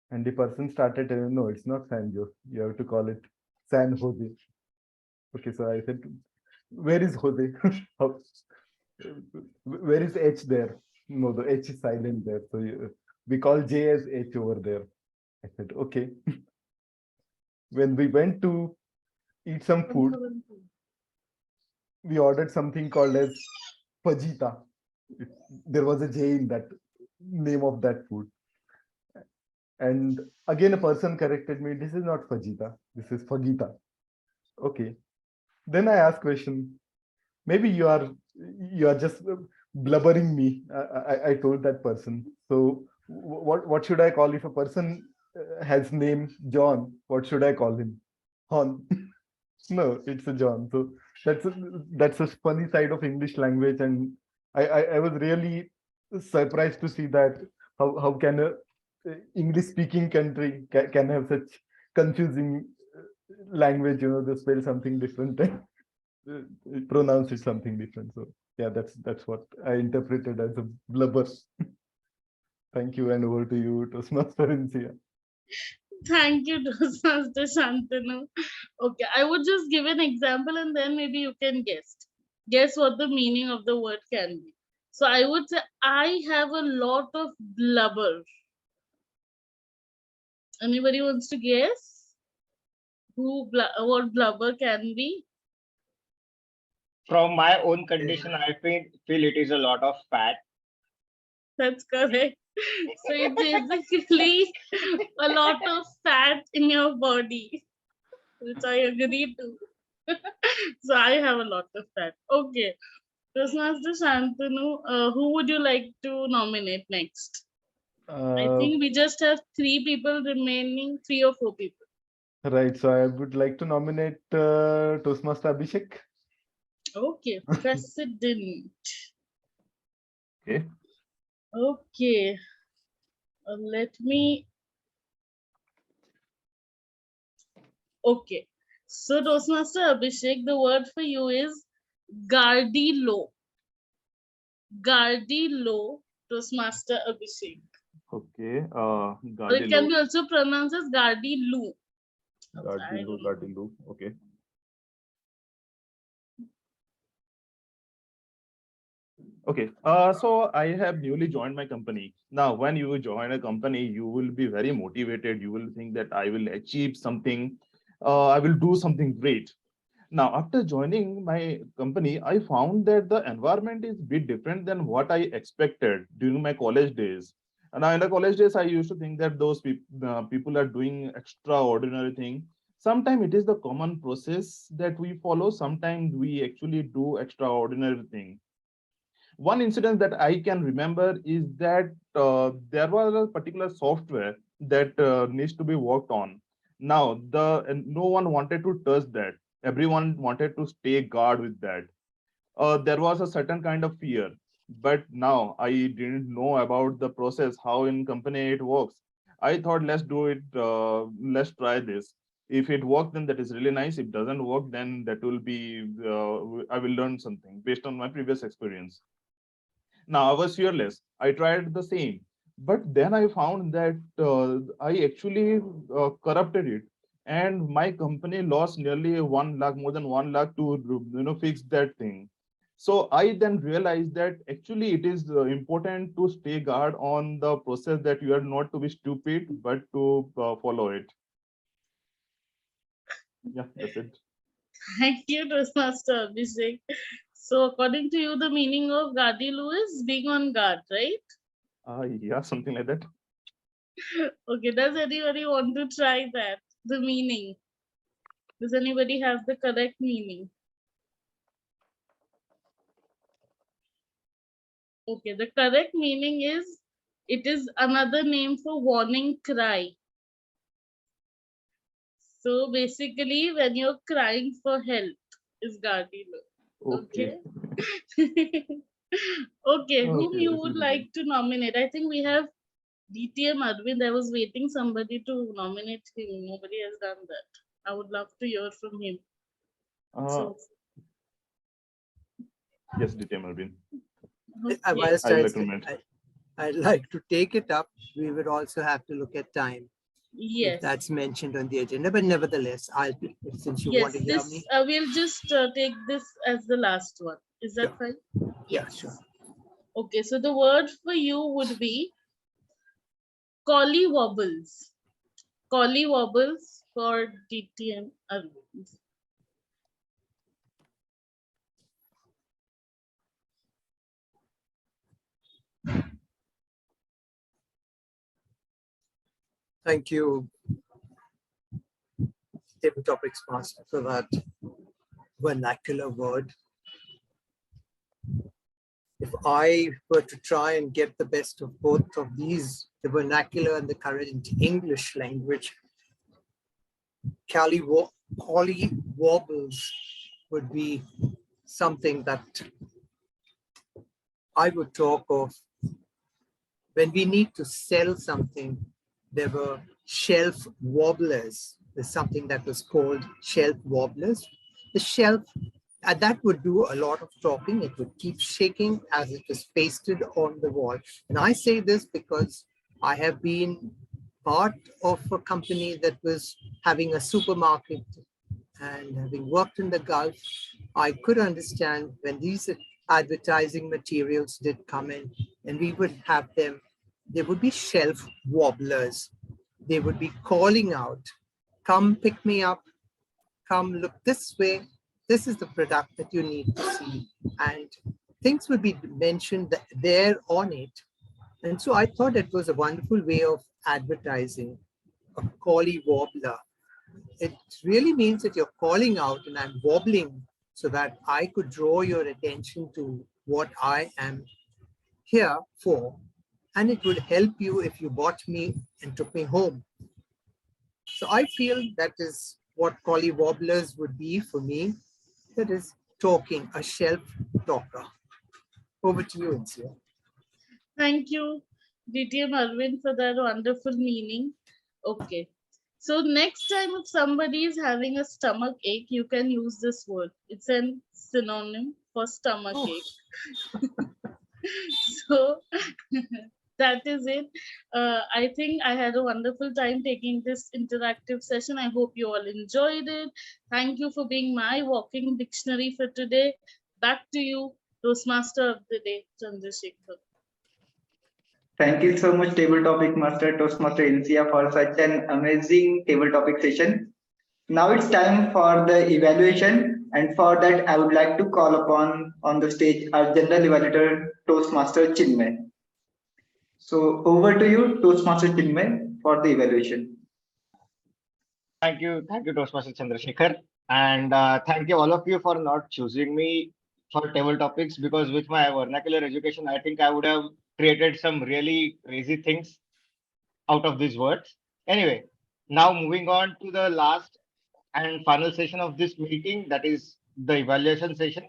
And the person started telling, no, it's not San Jose. You have to call it San Jose. Okay, so I said, where is Jose? Where is H there? No, the H is silent there. So we call J as H over there. I said, okay. When we went to eat some food, we ordered something called as fajita. There was a J in that name of that food. And again, a person corrected me, this is not fajita, this is fagita. Okay. Then I asked question, maybe you are just blubbering me. I told that person. So what should I call if a person has name John? What should I call him? Hon. No, it's a John. So that's a funny side of English language, and I was really surprised to see that how can a English speaking country can have such confusing language. They spell something different and pronounce it something different. So yeah, that's what I interpreted as a blubber. Thank you, and over to you, Toastmaster Insiya. Thank you, Toastmaster Shantanu. Okay, I would just give an example and then maybe you can guess what the meaning of the word can be. So I would say I have a lot of blubber. Anybody wants to guess what blubber can be? From my own condition, I feel it is a lot of fat. That's correct. So it's basically a lot of fat in your body, which I agree to. So I have a lot of fat. Okay. Toastmaster Shantanu, who would you like to nominate next? I think we just have 3 people remaining, 3 or 4 people. Right. So I would like to nominate Toastmaster Abhisek. Okay, President. Okay. Okay. Let me. Okay. So Toastmaster Abhisek, the word for you is Gardilo. Gardilo, Toastmaster Abhisek. Okay. Or it can be also pronounced as Gardilu. Gardilu. Okay. Okay. So I have newly joined my company. Now, when you join a company, you will be very motivated. You will think that I will achieve something. I will do something great. Now, after joining my company, I found that the environment is a bit different than what I expected during my college days. Now, in the college days, I used to think that those people are doing extraordinary thing. Sometimes it is the common process that we follow. Sometimes we actually do extraordinary thing. One incident that I can remember is that there was a particular software that needs to be worked on. Now, no one wanted to touch that. Everyone wanted to stay guard with that. There was a certain kind of fear, but now I didn't know about the process, how in company it works. I thought, let's do it. Let's try this. If it works, then that is really nice. If it doesn't work, then that will be, I will learn something based on my previous experience. Now I was fearless. I tried the same, but then I found that I actually corrupted it, and my company lost nearly 1 lakh, more than 1 lakh to fix that thing. So I then realized that actually it is important to stay guard on the process, that you are not to be stupid, but to follow it. Yeah, that's it. Thank you, Toastmaster Abhisek. So, according to you, the meaning of Gadilu is being on guard, right? Yeah, something like that. Okay, does anybody want to try that? The meaning. Does anybody have the correct meaning? Okay, the correct meaning is it is another name for warning cry. So basically, when you're crying for help, is Gadilu. Okay. Okay, whom Okay, you this would is like to nominate? I think we have DTM Arvind. I was waiting somebody to nominate him. Nobody has done that. I would love to hear from him. Yes, DTM Arvind. Whilst I recommend. I'd like to take it up, we would also have to look at time. Yes. If that's mentioned on the agenda, but nevertheless, since you want to hear me. We'll just take this as the last one. Is that fine? Yeah, sure. Okay, so the word for you would be collie wobbles. Collie wobbles for DTM Arvind. Thank you, Table Topics Master, for that vernacular word. If I were to try and get the best of both of these, the vernacular and the current English language, collie wobbles would be something that I would talk of when we need to sell something. There were shelf wobblers. There's something that was called shelf wobblers. The shelf, that would do a lot of talking. It would keep shaking as it was pasted on the wall. And I say this because I have been part of a company that was having a supermarket, and having worked in the Gulf, I could understand when these advertising materials did come in, and we would have them, there would be shelf wobblers. They would be calling out, come pick me up, come look this way. This is the product that you need to see. And things would be mentioned there on it. And so I thought it was a wonderful way of advertising, a collie wobbler. It really means that you're calling out and I'm wobbling so that I could draw your attention to what I am here for. And it would help you if you bought me and took me home. So I feel that is what collie wobblers would be for me. That is talking, a shelf talker. Over to you, Insiya. Thank you, DTM Arvind, for that wonderful meaning. Okay. So next time if somebody is having a stomach ache, you can use this word. It's a synonym for stomach ache. So that is it. I think I had a wonderful time taking this interactive session. I hope you all enjoyed it. Thank you for being my walking dictionary for today. Back to you, Toastmaster of the day, Chandrashekhar. Thank you so much, Table Topic Master Toastmaster Insiya, for such an amazing table topic session. Now it's time for the evaluation, and for that I would like to call upon on the stage our general evaluator Toastmaster Chinmay. So over to you, Toastmaster Chinmay, for the evaluation. Thank you, Toastmaster Chandrashekhar, and thank you all of you for not choosing me for table topics, because with my vernacular education, I think I would have created some really crazy things out of these words. Anyway, now moving on to the last and final session of this meeting, that is the evaluation session.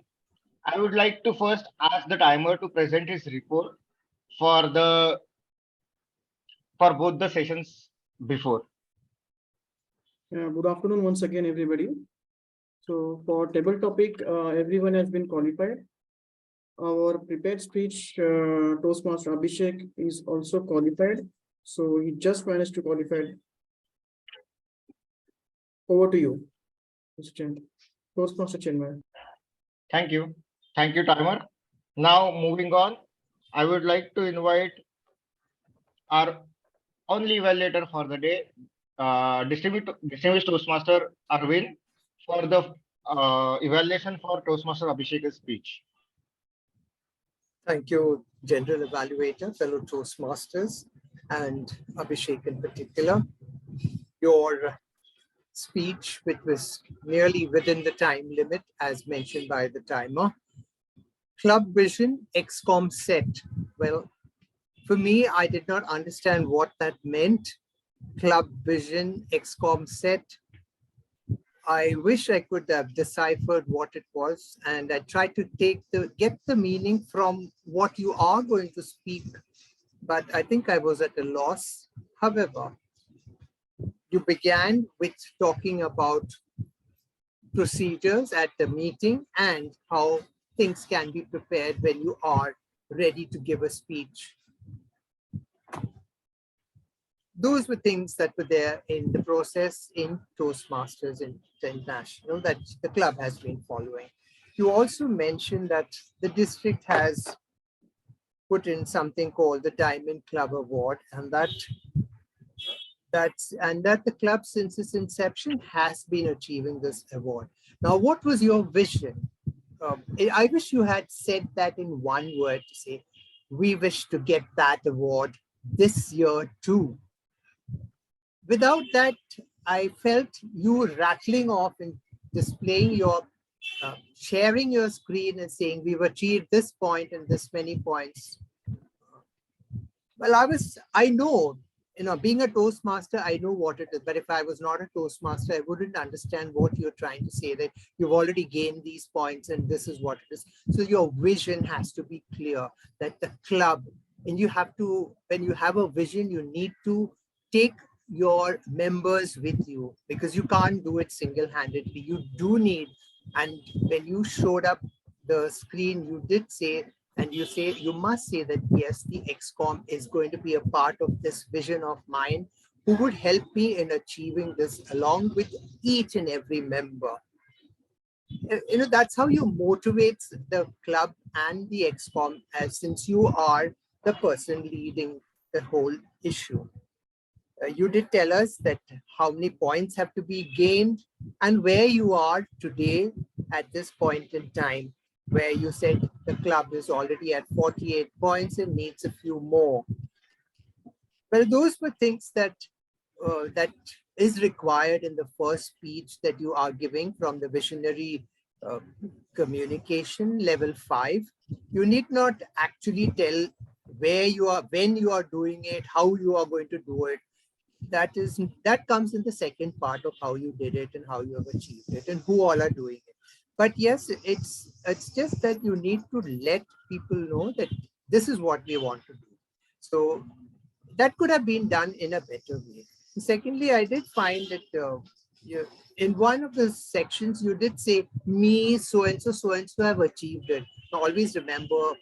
I would like to first ask the timer to present his report for both the sessions before. Good afternoon once again, everybody. So for table topic, everyone has been qualified. Our prepared speech, Toastmaster Abhisek is also qualified. So he just managed to qualify. Over to you, Mr. Chen. Toastmaster Chinmay. Thank you. Thank you, timer. Now moving on, I would like to invite our only evaluator for the day, distinguished Toastmaster Arvind, for the evaluation for Toastmaster Abhishek's speech. Thank you, General Evaluator, fellow Toastmasters, and Abhishek in particular. Your speech, which was nearly within the time limit as mentioned by the timer. Club vision, XCOM set. Well, for me, I did not understand what that meant. Club vision, XCOM set. I wish I could have deciphered what it was, and I tried to get the meaning from what you are going to speak, but I think I was at a loss. However, you began with talking about procedures at the meeting and how things can be prepared when you are ready to give a speech. Those were things that were there in the process in Toastmasters International that the club has been following. You also mentioned that the district has put in something called the Diamond Club Award, and that the club since its inception has been achieving this award. Now, what was your vision? I wish you had said that in one word, to say, we wish to get that award this year too. Without that, I felt you rattling off and displaying your, sharing your screen and saying, we've achieved this point and this many points. Well, I know, being a Toastmaster, I know what it is. But if I was not a Toastmaster, I wouldn't understand what you're trying to say, that you've already gained these points and this is what it is. So your vision has to be clear, that the club, and you have to, when you have a vision, you need to take your members with you, because you can't do it single-handedly. You do need, and when you showed up the screen, you did say, and you must say that, yes, the XCOM is going to be a part of this vision of mine, who would help me in achieving this along with each and every member. That's how you motivate the club and the XCOM, since you are the person leading the whole issue. You did tell us that how many points have to be gained and where you are today at this point in time, where you said the club is already at 48 points and needs a few more. Well, those were things that that is required in the first speech that you are giving from the visionary communication level 5. You need not actually tell where you are, when you are doing it, how you are going to do it. That comes in the second part of how you did it and how you have achieved it and who all are doing it. But yes, it's just that you need to let people know that this is what we want to do. So that could have been done in a better way. Secondly, I did find that in one of the sections, you did say, me, so-and-so have achieved it. Now, always remember,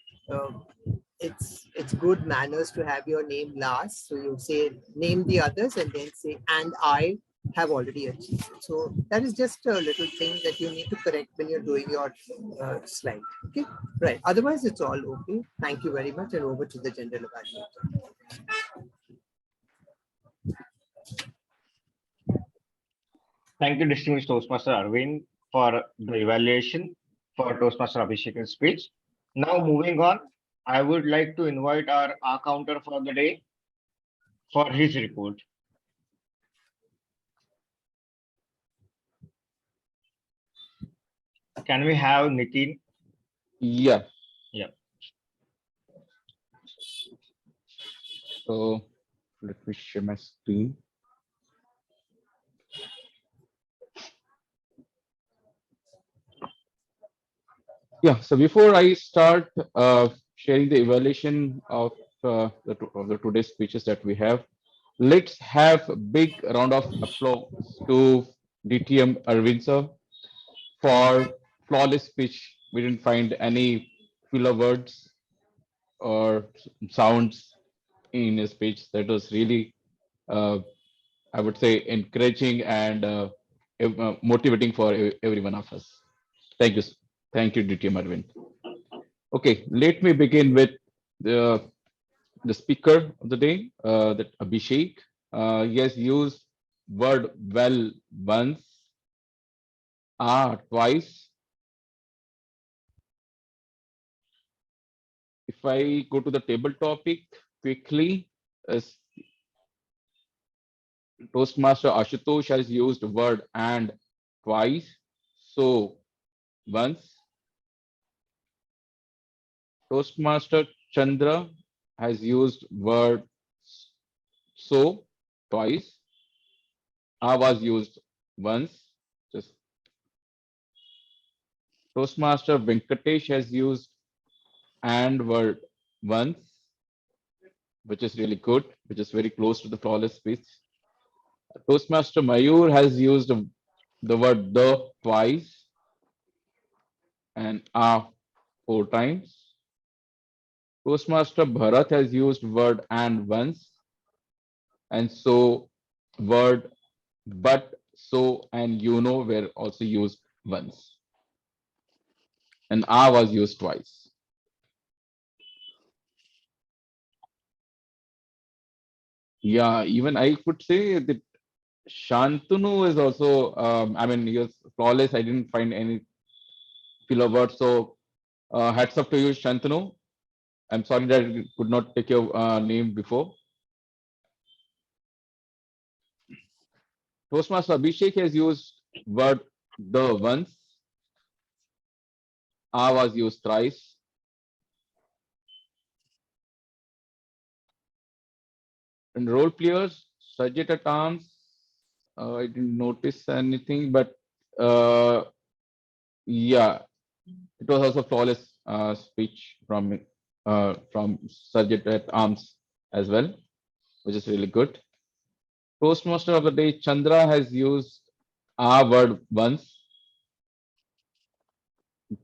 it's good manners to have your name last. So you say, name the others and then say, and I have already achieved it. So that is just a little thing that you need to correct when you're doing your slide. Okay, right. Otherwise, it's all okay. Thank you very much, and over to the general evaluator. Thank you, distinguished Toastmaster Arvind, for the evaluation for Toastmaster Abhishek's speech. Now moving on, I would like to invite our counter for the day for his report. Can we have Nitin? Yeah. Yeah. So let me share my screen. Yeah. So before I start sharing the evaluation of the today's speeches that we have, let's have a big round of applause to DTM Arvind sir for flawless speech. We didn't find any filler words or sounds in his speech. That was really, I would say, encouraging and motivating for every one of us. Thank you. Thank you, DTM Arvind. Okay, let me begin with the speaker of the day, that Abhishek. He has used word well once, twice. If I go to the table topic quickly, Toastmaster Ashutosh has used word and twice, so once. Toastmaster Chandra has used word so twice. Was used once. Just Toastmaster Venkatesh has used and word once, which is really good, which is very close to the flawless speech. Toastmaster Mayur has used the word the twice and four times. Toastmaster Bharat has used word and once, and so word but, so, and were also used once, and was used twice. Yeah, even I could say that Shantanu is also, I mean, he was flawless. I didn't find any filler words. So hats up to you, Shantanu. I'm sorry that I could not take your name before. Toastmaster Abhishek has used word the once. Was used thrice. And role players, Sajid at arms. I didn't notice anything, but yeah, it was also flawless speech from Sajid at arms as well, which is really good. Toastmaster of the day, Chandra, has used word once.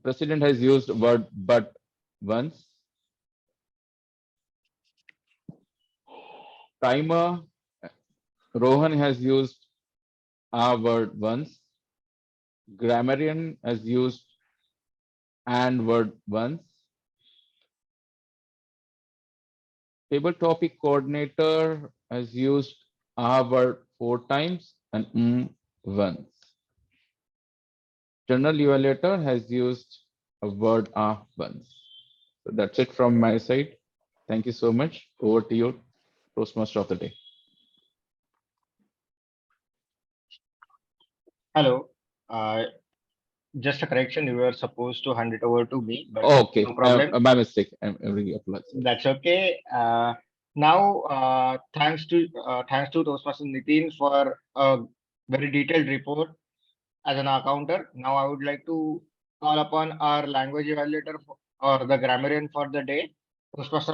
President has used word but once. Timer, Rohan has used word once. Grammarian has used and word once. Table topic coordinator has used word four times and once. General evaluator has used a word once. So that's it from my side. Thank you so much. Over to you, Toastmaster of the day. Hello. Just a correction. You were supposed to hand it over to me, but Okay, no problem. my mistake. I'm really apologize. That's okay. Now, thanks to Toastmaster Nitin for a very detailed report as an accounter. Now, I would like to call upon our language evaluator or the grammarian for the day, Toastmaster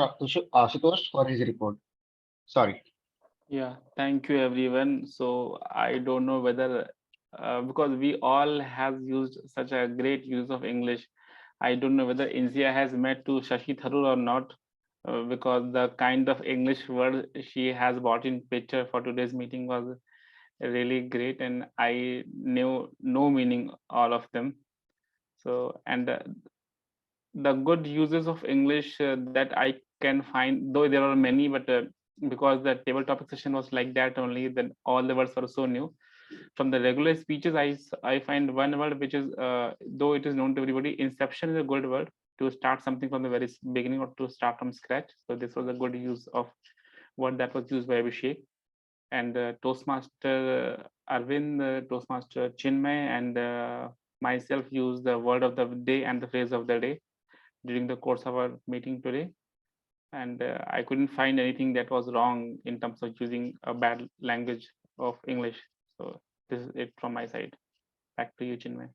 Ashutosh, for his report. Sorry. Yeah, thank you everyone. So I don't know whether because we all have used such a great use of English. I don't know whether Insia has met to Shashi Tharoor or not, because the kind of English word she has brought in picture for today's meeting was really great, and I knew no meaning all of them. So and the good uses of English that I can find, though there are many, but because the table topic session was like that only, then all the words are so new. From the regular speeches, I find one word which is, though it is known to everybody, inception is a good word. to start something from the very beginning or to start from scratch. So this was a good use of word that was used by Abhishek. And Toastmaster Arvind, Toastmaster Chinmay, and myself used the word of the day and the phrase of the day during the course of our meeting today. And I couldn't find anything that was wrong in terms of using a bad language of English. So this is it from my side. Back to you, Chinmay.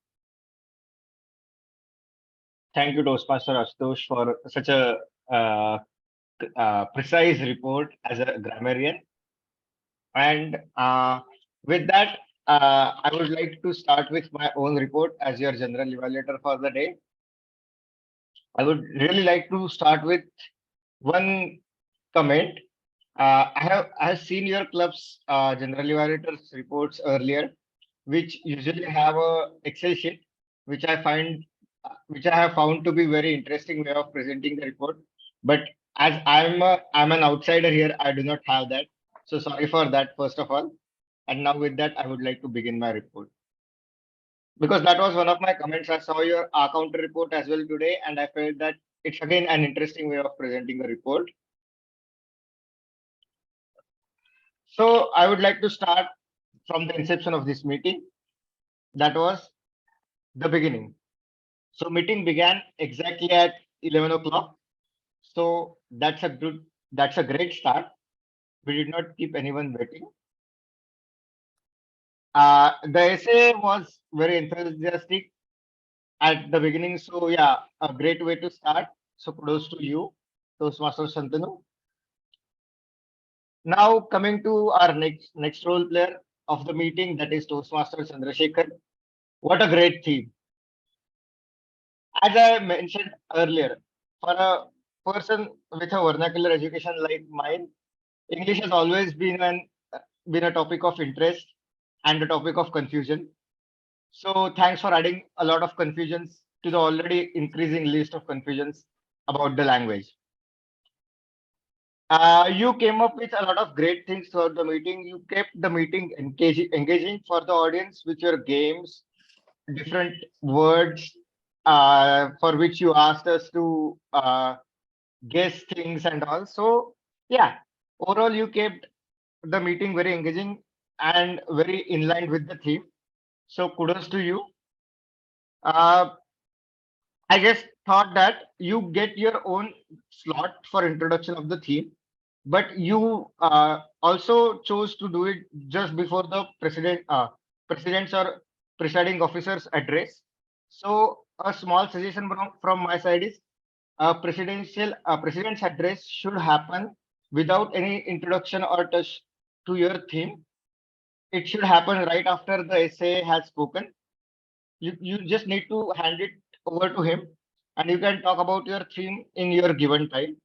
Thank you, Toastmaster Ashutosh, for such a precise report as a grammarian. And with that, I would like to start with my own report as your general evaluator for the day. I would really like to start with one comment. I have seen your club's general evaluators reports earlier, which usually have a Excel sheet, which which I have found to be very interesting way of presenting the report. But as I'm an outsider here, I do not have that. So sorry for that, first of all. And now with that, I would like to begin my report. Because that was one of my comments. I saw your counter report as well today, and I felt that it's again an interesting way of presenting a report. So I would like to start from the inception of this meeting. That was the beginning. So meeting began exactly at 11 o'clock. So that's a great start. We did not keep anyone waiting. The essay was very enthusiastic at the beginning. So yeah, a great way to start. So kudos to you, Toastmaster Shantanu. Now coming to our next role player of the meeting, that is Toastmaster Chandrashekhar. What a great theme. As I mentioned earlier, for a person with a vernacular education like mine, English has always been a topic of interest and a topic of confusion. So thanks for adding a lot of confusions to the already increasing list of confusions about the language. You came up with a lot of great things throughout the meeting. You kept the meeting engaging for the audience with your games, different words for which you asked us to guess things and all. So yeah, overall you kept the meeting very engaging and very in line with the theme. So kudos to you. I just thought that you get your own slot for introduction of the theme, but you also chose to do it just before the president's or presiding officer's address. So a small suggestion from my side is president's address should happen without any introduction or touch to your theme. It should happen right after the essay has spoken. You just need to hand it over to him, and you can talk about your theme in your given time.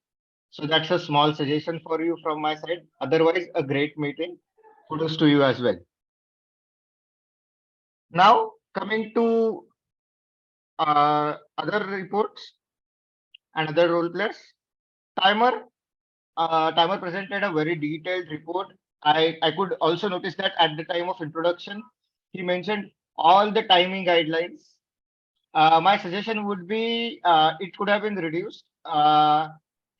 So that's a small suggestion for you from my side. Otherwise, a great meeting. Kudos to you as well. Now coming to other reports and other role players. Timer Timer presented a very detailed report. I could also notice that at the time of introduction, he mentioned all the timing guidelines. My suggestion would be it could have been reduced.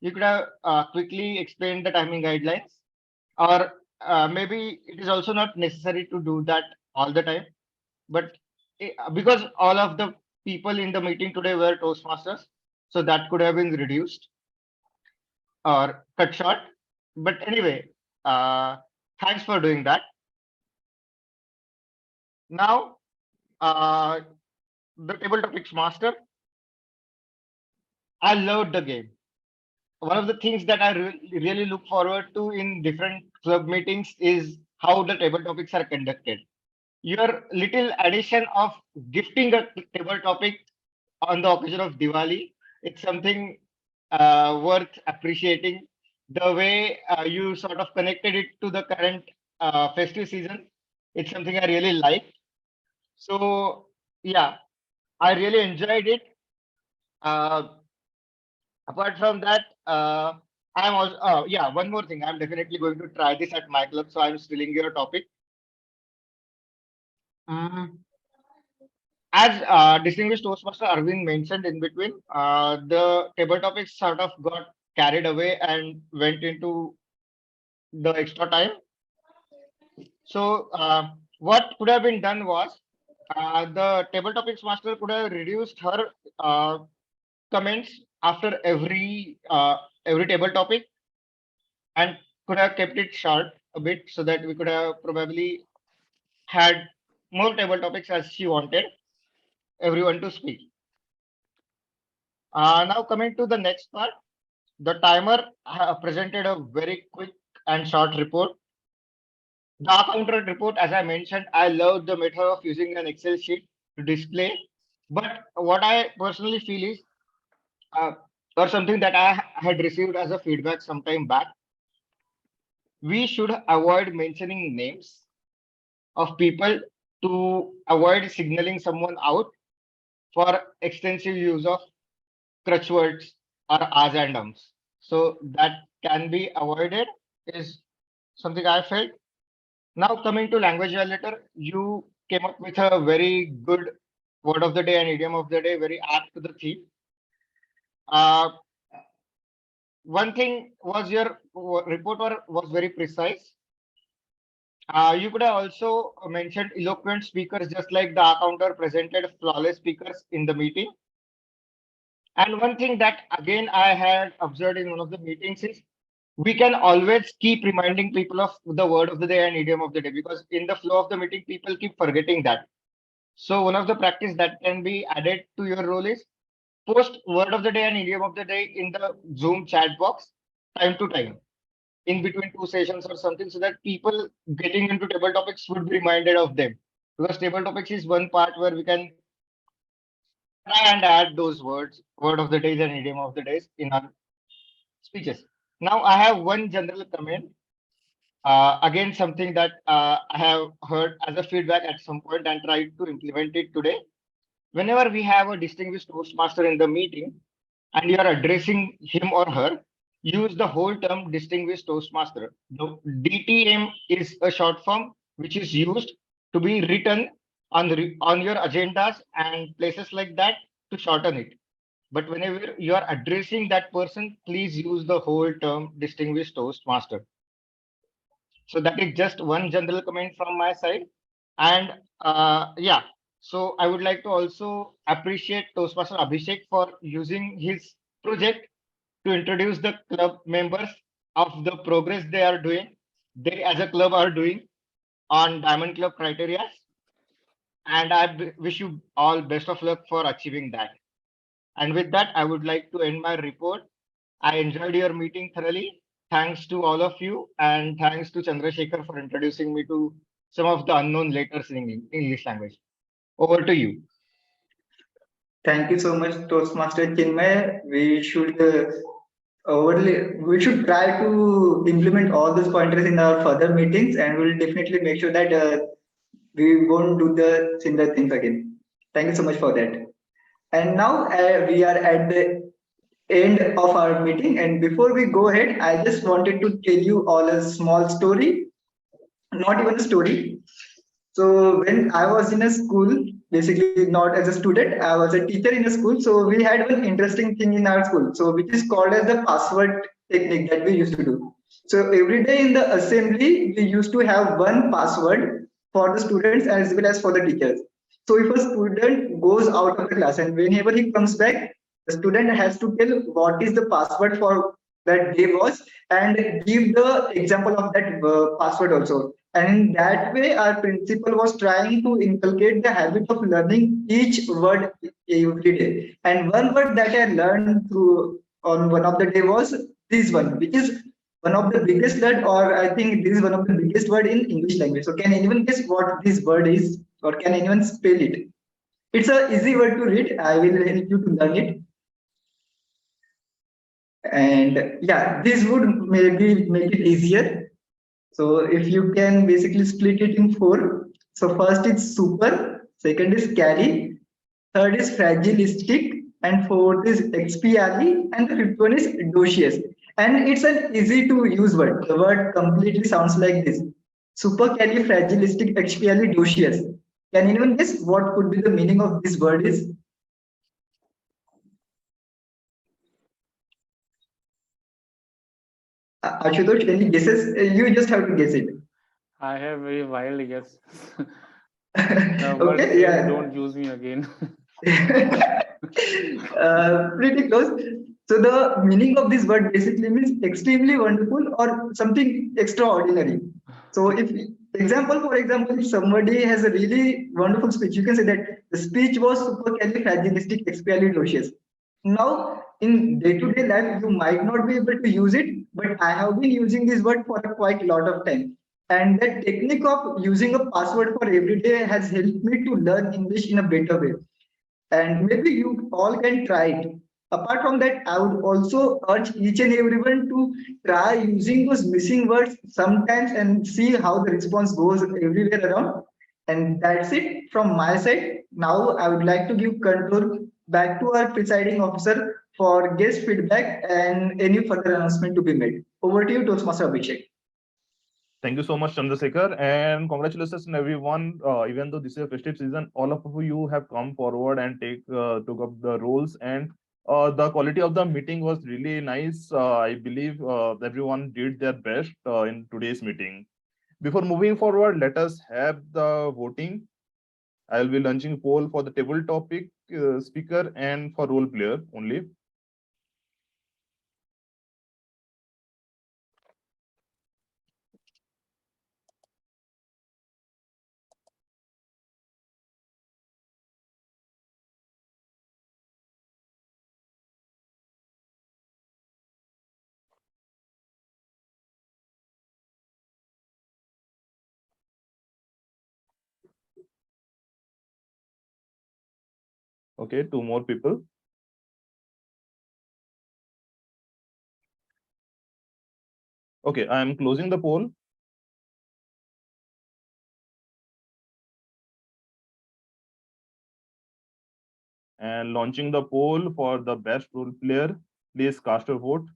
You could have quickly explained the timing guidelines, or maybe it is also not necessary to do that all the time. But because all of the people in the meeting today were Toastmasters, so that could have been reduced or cut short. But anyway, thanks for doing that. Now, the table topics master. I loved the game. One of the things that I really look forward to in different club meetings is how the table topics are conducted. Your little addition of gifting a table topic on the occasion of Diwali, it's something worth appreciating. The way you sort of connected it to the current festive season, it's something I really liked. So yeah, I really enjoyed it. Apart from that, I'm also yeah, one more thing. I'm definitely going to try this at my club. So I'm stealing your topic. Mm, As distinguished Toastmaster Arvind mentioned in between, the table topics sort of got carried away and went into the extra time. So what could have been done was the table topics master could have reduced her comments after every table topic and could have kept it short a bit so that we could have probably had more table topics as she wanted everyone to speak. Now coming to the next part, the timer presented a very quick and short report. The counter report, as I mentioned, I love the method of using an Excel sheet to display. But what I personally feel is, or something that I had received as a feedback some time back, we should avoid mentioning names of people to avoid signaling someone out for extensive use of crutch words or as and ums. So that can be avoided is something I felt. Now coming to language validator, you came up with a very good word of the day and idiom of the day, very apt to the theme. One thing was your report was very precise. You could have also mentioned eloquent speakers, just like the counter presented flawless speakers in the meeting. And one thing that again I had observed in one of the meetings is we can always keep reminding people of the word of the day and idiom of the day, because in the flow of the meeting, people keep forgetting that. So one of the practice that can be added to your role is post word of the day and idiom of the day in the Zoom chat box time to time in between two sessions or something, so that people getting into table topics would be reminded of them. Because table topics is one part where we can try and add those words, word of the days and idiom of the days in our speeches. Now I have one general comment. Again, something that I have heard as a feedback at some point and tried to implement it today. Whenever we have a distinguished Toastmaster in the meeting and you are addressing him or her, use the whole term distinguished Toastmaster. The DTM is a short form which is used to be written on your agendas and places like that to shorten it. But whenever you are addressing that person, please use the whole term distinguished Toastmaster. So that is just one general comment from my side. And yeah, so I would like to also appreciate Toastmaster Abhisek for using his project to introduce the club members of the progress they are doing, they as a club are doing on Diamond Club criteria. And I wish you all best of luck for achieving that. And with that, I would like to end my report. I enjoyed your meeting thoroughly. Thanks to all of you, and thanks to Chandrashekhar for introducing me to some of the unknown letters in English language. Over to you. Thank you so much, Toastmaster Chinmay. We should try to implement all these pointers in our further meetings, and we'll definitely make sure that we won't do the similar things again. Thank you so much for that. And now we are at the end of our meeting. And before we go ahead, I just wanted to tell you all a small story, not even a story. So when I was in a school, basically not as a student, I was a teacher in a school. So we had one interesting thing in our school, so which is called as the password technique that we used to do. So every day in the assembly, we used to have one password for the students as well as for the teachers. So if a student goes out of the class and whenever he comes back, the student has to tell what is the password for that day was and give the example of that password also. And in that way, our principal was trying to inculcate the habit of learning each word every day. And one word that I learned through on one of the day was this one, which is one of the biggest word, or I think this is one of the biggest word in English language. So can anyone guess what this word is, or can anyone spell it? It's an easy word to read. I will help you to learn it. And yeah, this would maybe make it easier. So if you can basically split it in four. So first is super, second is carry, third is fragilistic, and fourth is expiali, and the fifth one is docious. And it's an easy to use word. The word completely sounds like this: supercalifragilistic expialidocious. Can anyone guess what could be the meaning of this word is? Ashutosh, any guesses? You just have to guess it. I have very wild guess. The word Okay, says, yeah. don't use me again. Pretty close. So the meaning of this word basically means extremely wonderful or something extraordinary. So if for example, if somebody has a really wonderful speech, you can say that the speech was supercalifragilisticexpialidocious. Now, in day-to-day life, you might not be able to use it, but I have been using this word for quite a lot of time. And that technique of using a password for every day has helped me to learn English in a better way. And maybe you all can try it. Apart from that, I would also urge each and everyone to try using those missing words sometimes and see how the response goes everywhere around. And that's it from my side. Now I would like to give control back to our presiding officer for guest feedback and any further announcement to be made. Over to you, Toastmaster Abhishek. Thank you so much, Chandrasekhar, and congratulations to everyone. Even though this is a festive season, all of you have come forward and took up the roles, and the quality of the meeting was really nice. I believe everyone did their best in today's meeting. Before moving forward, let us have the voting. I will be launching poll for the table topic speaker and for role player only. Okay, two more people. Okay, I am closing the poll. And launching the poll for the best role player. Please cast a vote.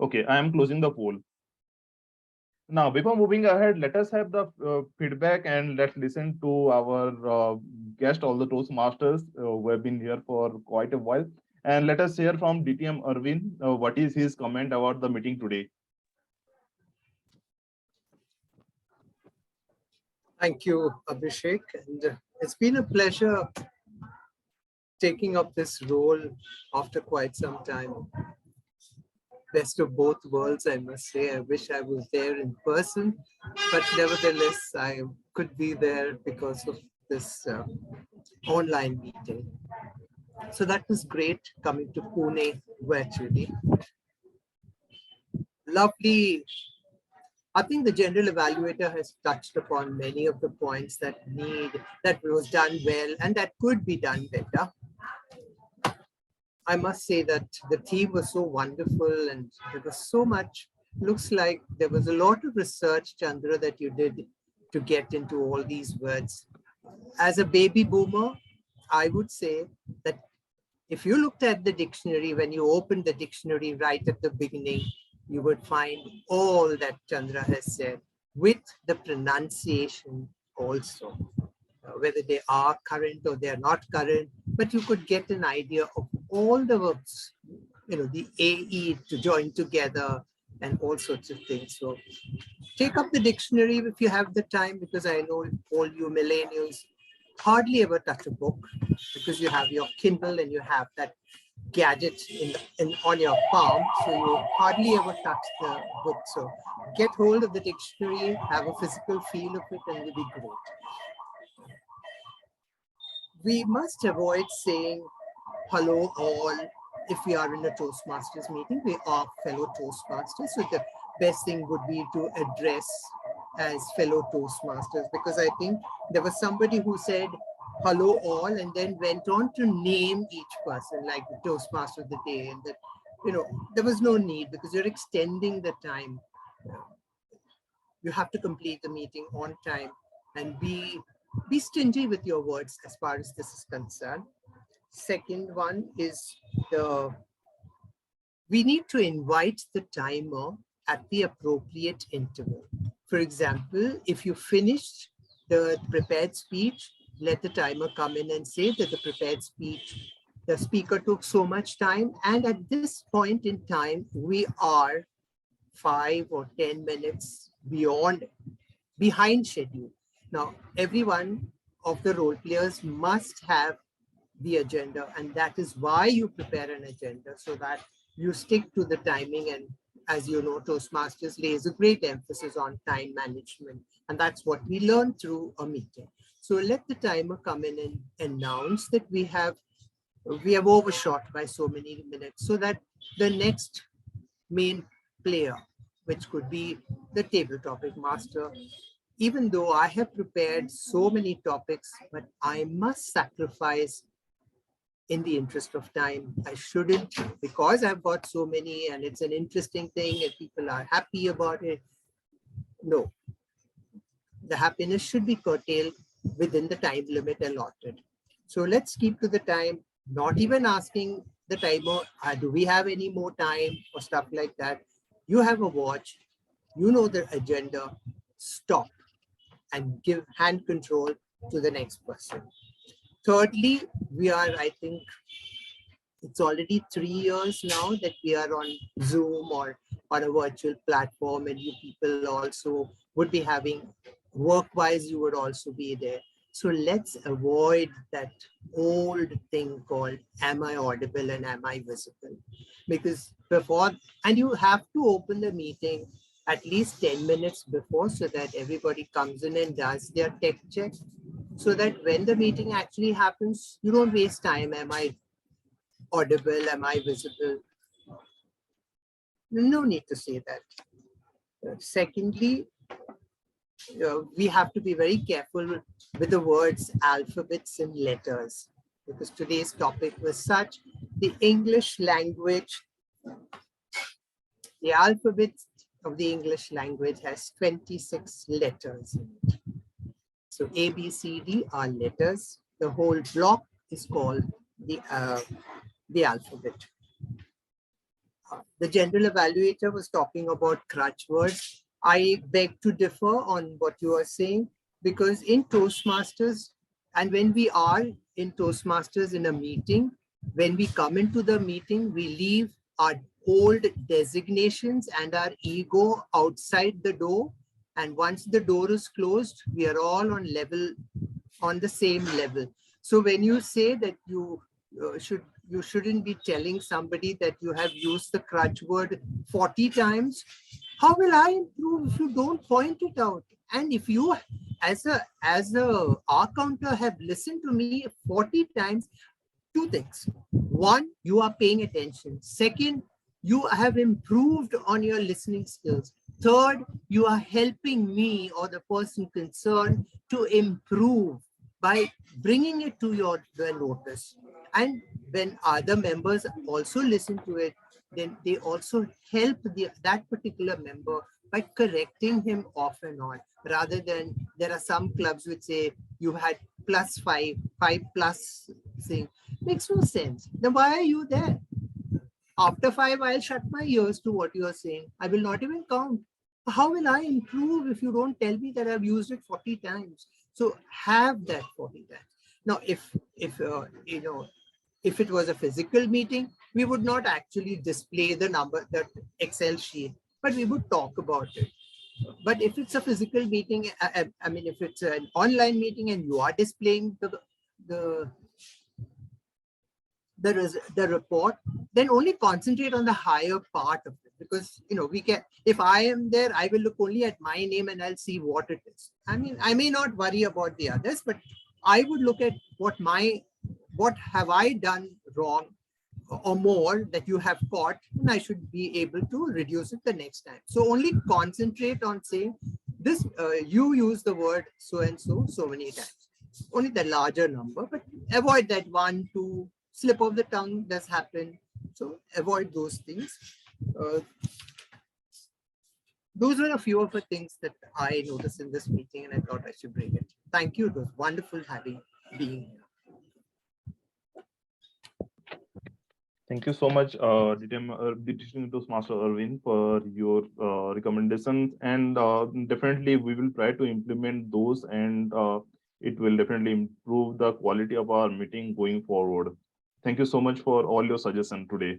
Okay, I am closing the poll. Now, before moving ahead, let us have the feedback and let's listen to our guest, all the Toastmasters who have been here for quite a while. And let us hear from DTM Arvind, what is his comment about the meeting today. Thank you, Abhishek. And it's been a pleasure taking up this role after quite some time. Best of both worlds, I must say. I wish I was there in person, but nevertheless, I could be there because of this online meeting. So that was great coming to Pune virtually. Lovely. I think the general evaluator has touched upon many of the points that was done well and that could be done better. I must say that the theme was so wonderful and there was so much, looks like there was a lot of research, Chandra, that you did to get into all these words. As a baby boomer, I would say that if you looked at the dictionary, when you opened the dictionary right at the beginning, you would find all that Chandra has said with the pronunciation also. Whether they are current or they are not current, but you could get an idea of all the verbs, the AE to join together and all sorts of things. So take up the dictionary if you have the time, because I know all you millennials hardly ever touch a book because you have your Kindle and you have that gadget on your palm, so you hardly ever touch the book. So get hold of the dictionary, have a physical feel of it, and it'll be great. We must avoid saying hello all. If we are in a Toastmasters meeting, we are fellow Toastmasters. So the best thing would be to address as fellow Toastmasters, because I think there was somebody who said hello all and then went on to name each person like the Toastmaster of the day, and that, you know, there was no need because you're extending the time. You have to complete the meeting on time and be stingy with your words as far as this is concerned. Second one is we need to invite the timer at the appropriate interval. For example, if you finished the prepared speech, let the timer come in and say that the prepared speech, the speaker took so much time, and at this point in time, we are 5 or 10 minutes behind schedule. Now, every one of the role players must have the agenda, and that is why you prepare an agenda, so that you stick to the timing. And as you know, Toastmasters lays a great emphasis on time management, and that's what we learn through a meeting. So let the timer come in and announce that we have overshot by so many minutes, so that the next main player, which could be the table topic master, even though I have prepared so many topics, but I must sacrifice in the interest of time. I shouldn't, because I've got so many and it's an interesting thing and people are happy about it. No, the happiness should be curtailed within the time limit allotted. So let's keep to the time, not even asking the timer, do we have any more time or stuff like that. You have a watch, you know the agenda, stop and give hand control to the next person. Thirdly, we are, I think, it's already 3 years now that we are on Zoom or on a virtual platform, and you people also would be having, work-wise, you would also be there. So let's avoid that old thing called, am I audible and am I visible? Because before, and you have to open the meeting at least 10 minutes before, so that everybody comes in and does their tech check, so that when the meeting actually happens, you don't waste time. Am I audible? Am I visible? No need to say that. Secondly, we have to be very careful with the words alphabets and letters, because today's topic was such. The English language, the alphabet of the English language has 26 letters in it. So A, B, C, D are letters. The whole block is called the alphabet. The general evaluator was talking about crutch words. I beg to differ on what you are saying, because in Toastmasters, and when we are in Toastmasters in a meeting, when we come into the meeting, we leave our old designations and our ego outside the door. And once the door is closed, we are all on the same level. So when you say that you shouldn't be telling somebody that you have used the crutch word 40 times, how will I improve if you don't point it out? And if you, as a R counter, have listened to me 40 times, two things. One, you are paying attention. Second, you have improved on your listening skills. Third, you are helping me or the person concerned to improve by bringing it to your notice. And when other members also listen to it, then they also help that particular member by correcting him off and on, rather than there are some clubs which say you had +5, 5+ thing. Makes no sense. Then why are you there? After 5, I'll shut my ears to what you are saying. I will not even count. How will I improve if you don't tell me that I've used it 40 times? So have that 40 times. Now, if it was a physical meeting, we would not actually display the number, that Excel sheet, but we would talk about it. But if it's a physical meeting, I mean, if it's an online meeting and you are displaying the report, then only concentrate on the higher part of it, because if I am there, I will look only at my name and I'll see what it is. I mean, I may not worry about the others, but I would look at what what have I done wrong or more that you have caught, and I should be able to reduce it the next time. So only concentrate on saying this, you use the word so and so many times, only the larger number, but avoid that 1, 2 slip of the tongue that's happened. So avoid those things. Those were a few of the things that I noticed in this meeting, and I thought I should bring it. Thank you. It was wonderful being here. Thank you so much, Distinguished Toastmaster Arvind, for your recommendations, and definitely we will try to implement those, and it will definitely improve the quality of our meeting going forward. Thank you so much for all your suggestions today.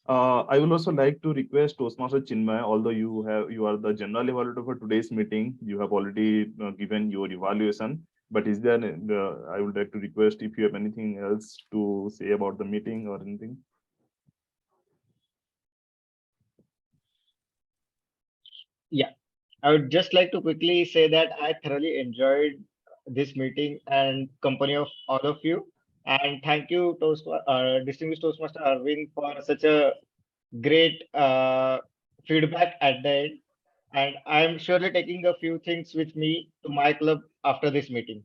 I would also like to request Toastmaster Chinmay, although you are the general evaluator for today's meeting, you have already given your evaluation. But is there, I would like to request if you have anything else to say about the meeting or anything. Yeah, I would just like to quickly say that I thoroughly enjoyed this meeting and company of all of you. And thank you, Distinguished Toastmaster Arvind, for such a great feedback at the end. And I'm surely taking a few things with me to my club after this meeting.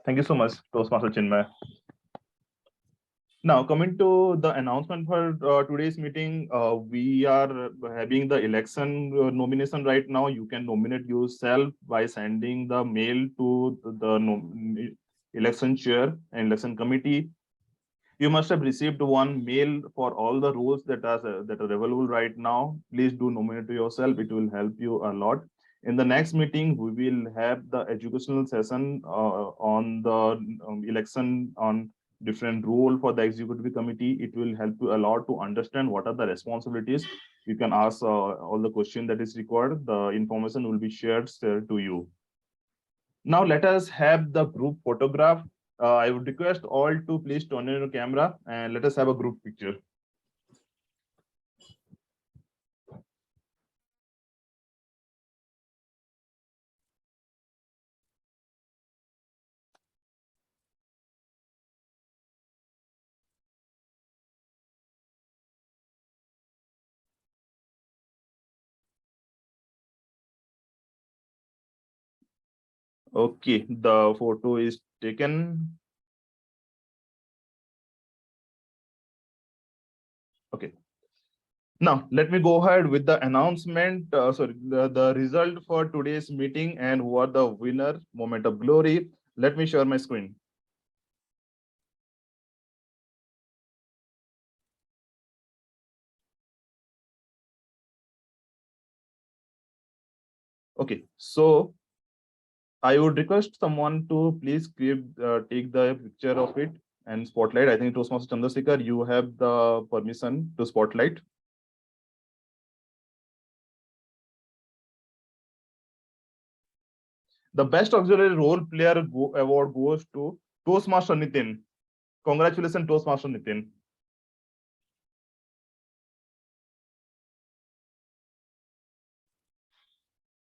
Thank you so much, Toastmaster Chinmay. Now, coming to the announcement for today's meeting, we are having the election nomination right now. You can nominate yourself by sending the mail to the election chair and election committee. You must have received one mail for all the roles that are available right now. Please do nominate yourself. It will help you a lot. In the next meeting, we will have the educational session on the election on different role for the executive committee. It will help you a lot to understand what are the responsibilities. You can ask all the questions that is required. The information will be shared to you. Now let us have the group photograph. I would request all to please turn on your camera and let us have a group picture. Okay, the photo is taken. Okay. Now, let me go ahead with the announcement, the result for today's meeting and who are the winner, moment of glory. Let me share my screen. Okay, so I would request someone to please take the picture of it and spotlight. I think Toastmaster Chandrashekhar, you have the permission to spotlight. The best auxiliary role player award goes to Toastmaster Nitin. Congratulations, Toastmaster Nitin.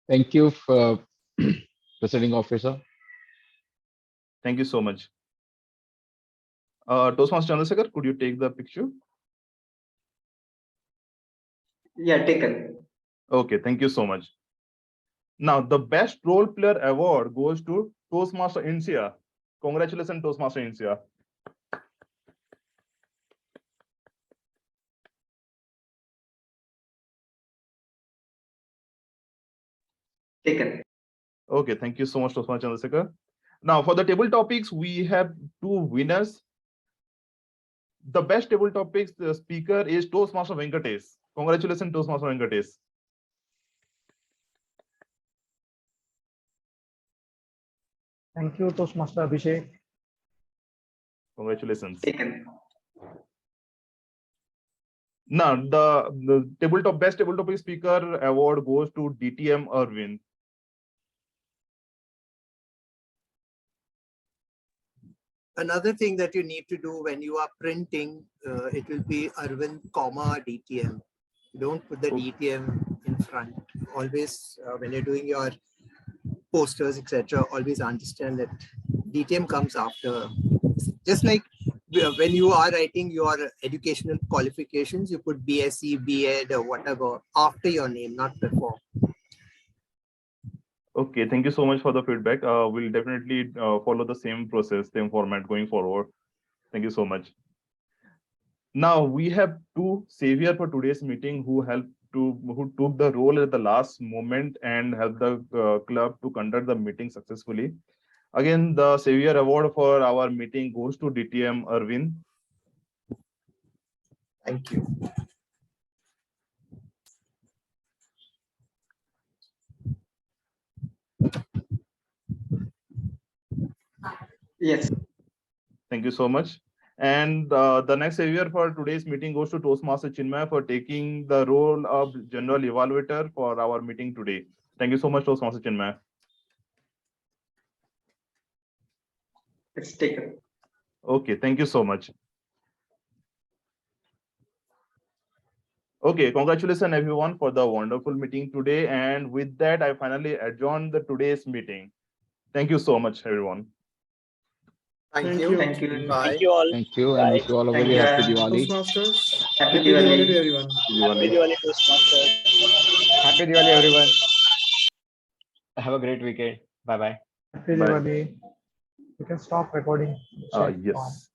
Thank you, Presiding Officer. Thank you so much. Toastmaster Chandrashekhar, could you take the picture? Yeah, taken. Okay, thank you so much. Now, the best role player award goes to Toastmaster Insiya. Congratulations, Toastmaster Insiya. Taken. Okay, thank you so much, Toastmaster Chandrashekhar. Now, for the table topics, we have two winners. The best table topics speaker is Toastmaster Venkatesh. Congratulations, Toastmaster Venkatesh. Thank you, Toastmaster Abhisek. Congratulations. Taken. Now, the best table topic speaker award goes to DTM Arvind. Another thing that you need to do when you are printing, it will be Arvind, DTM. Don't put the DTM in front. Always, when you're doing your posters, etc., always understand that DTM comes after. Just like when you are writing your educational qualifications, you put BSc, B.Ed, or whatever after your name, not before. Okay, thank you so much for the feedback. We'll definitely follow the same process, same format going forward. Thank you so much. Now we have two savior for today's meeting who took the role at the last moment and helped the club to conduct the meeting successfully. Again, the savior award for our meeting goes to DTM Arvind. Thank you. Yes. Thank you so much. And the next savior for today's meeting goes to Toastmaster Chinmay for taking the role of general evaluator for our meeting today. Thank you so much, Toastmaster Chinmay. It's taken. Okay, thank you so much. Okay, congratulations everyone for the wonderful meeting today. And with that, I finally adjourn the today's meeting. Thank you so much, everyone. Thank you. Thank you. Bye. Thank you all. Thank you, and Bye. wish you all a Thank very you. happy Diwali. Toastmasters. Happy Happy Diwali to Diwali. everyone. Happy Diwali, Toastmasters. Happy Diwali, everyone. Have a great weekend. Bye bye. Happy Bye. Diwali. You can stop recording. Yes.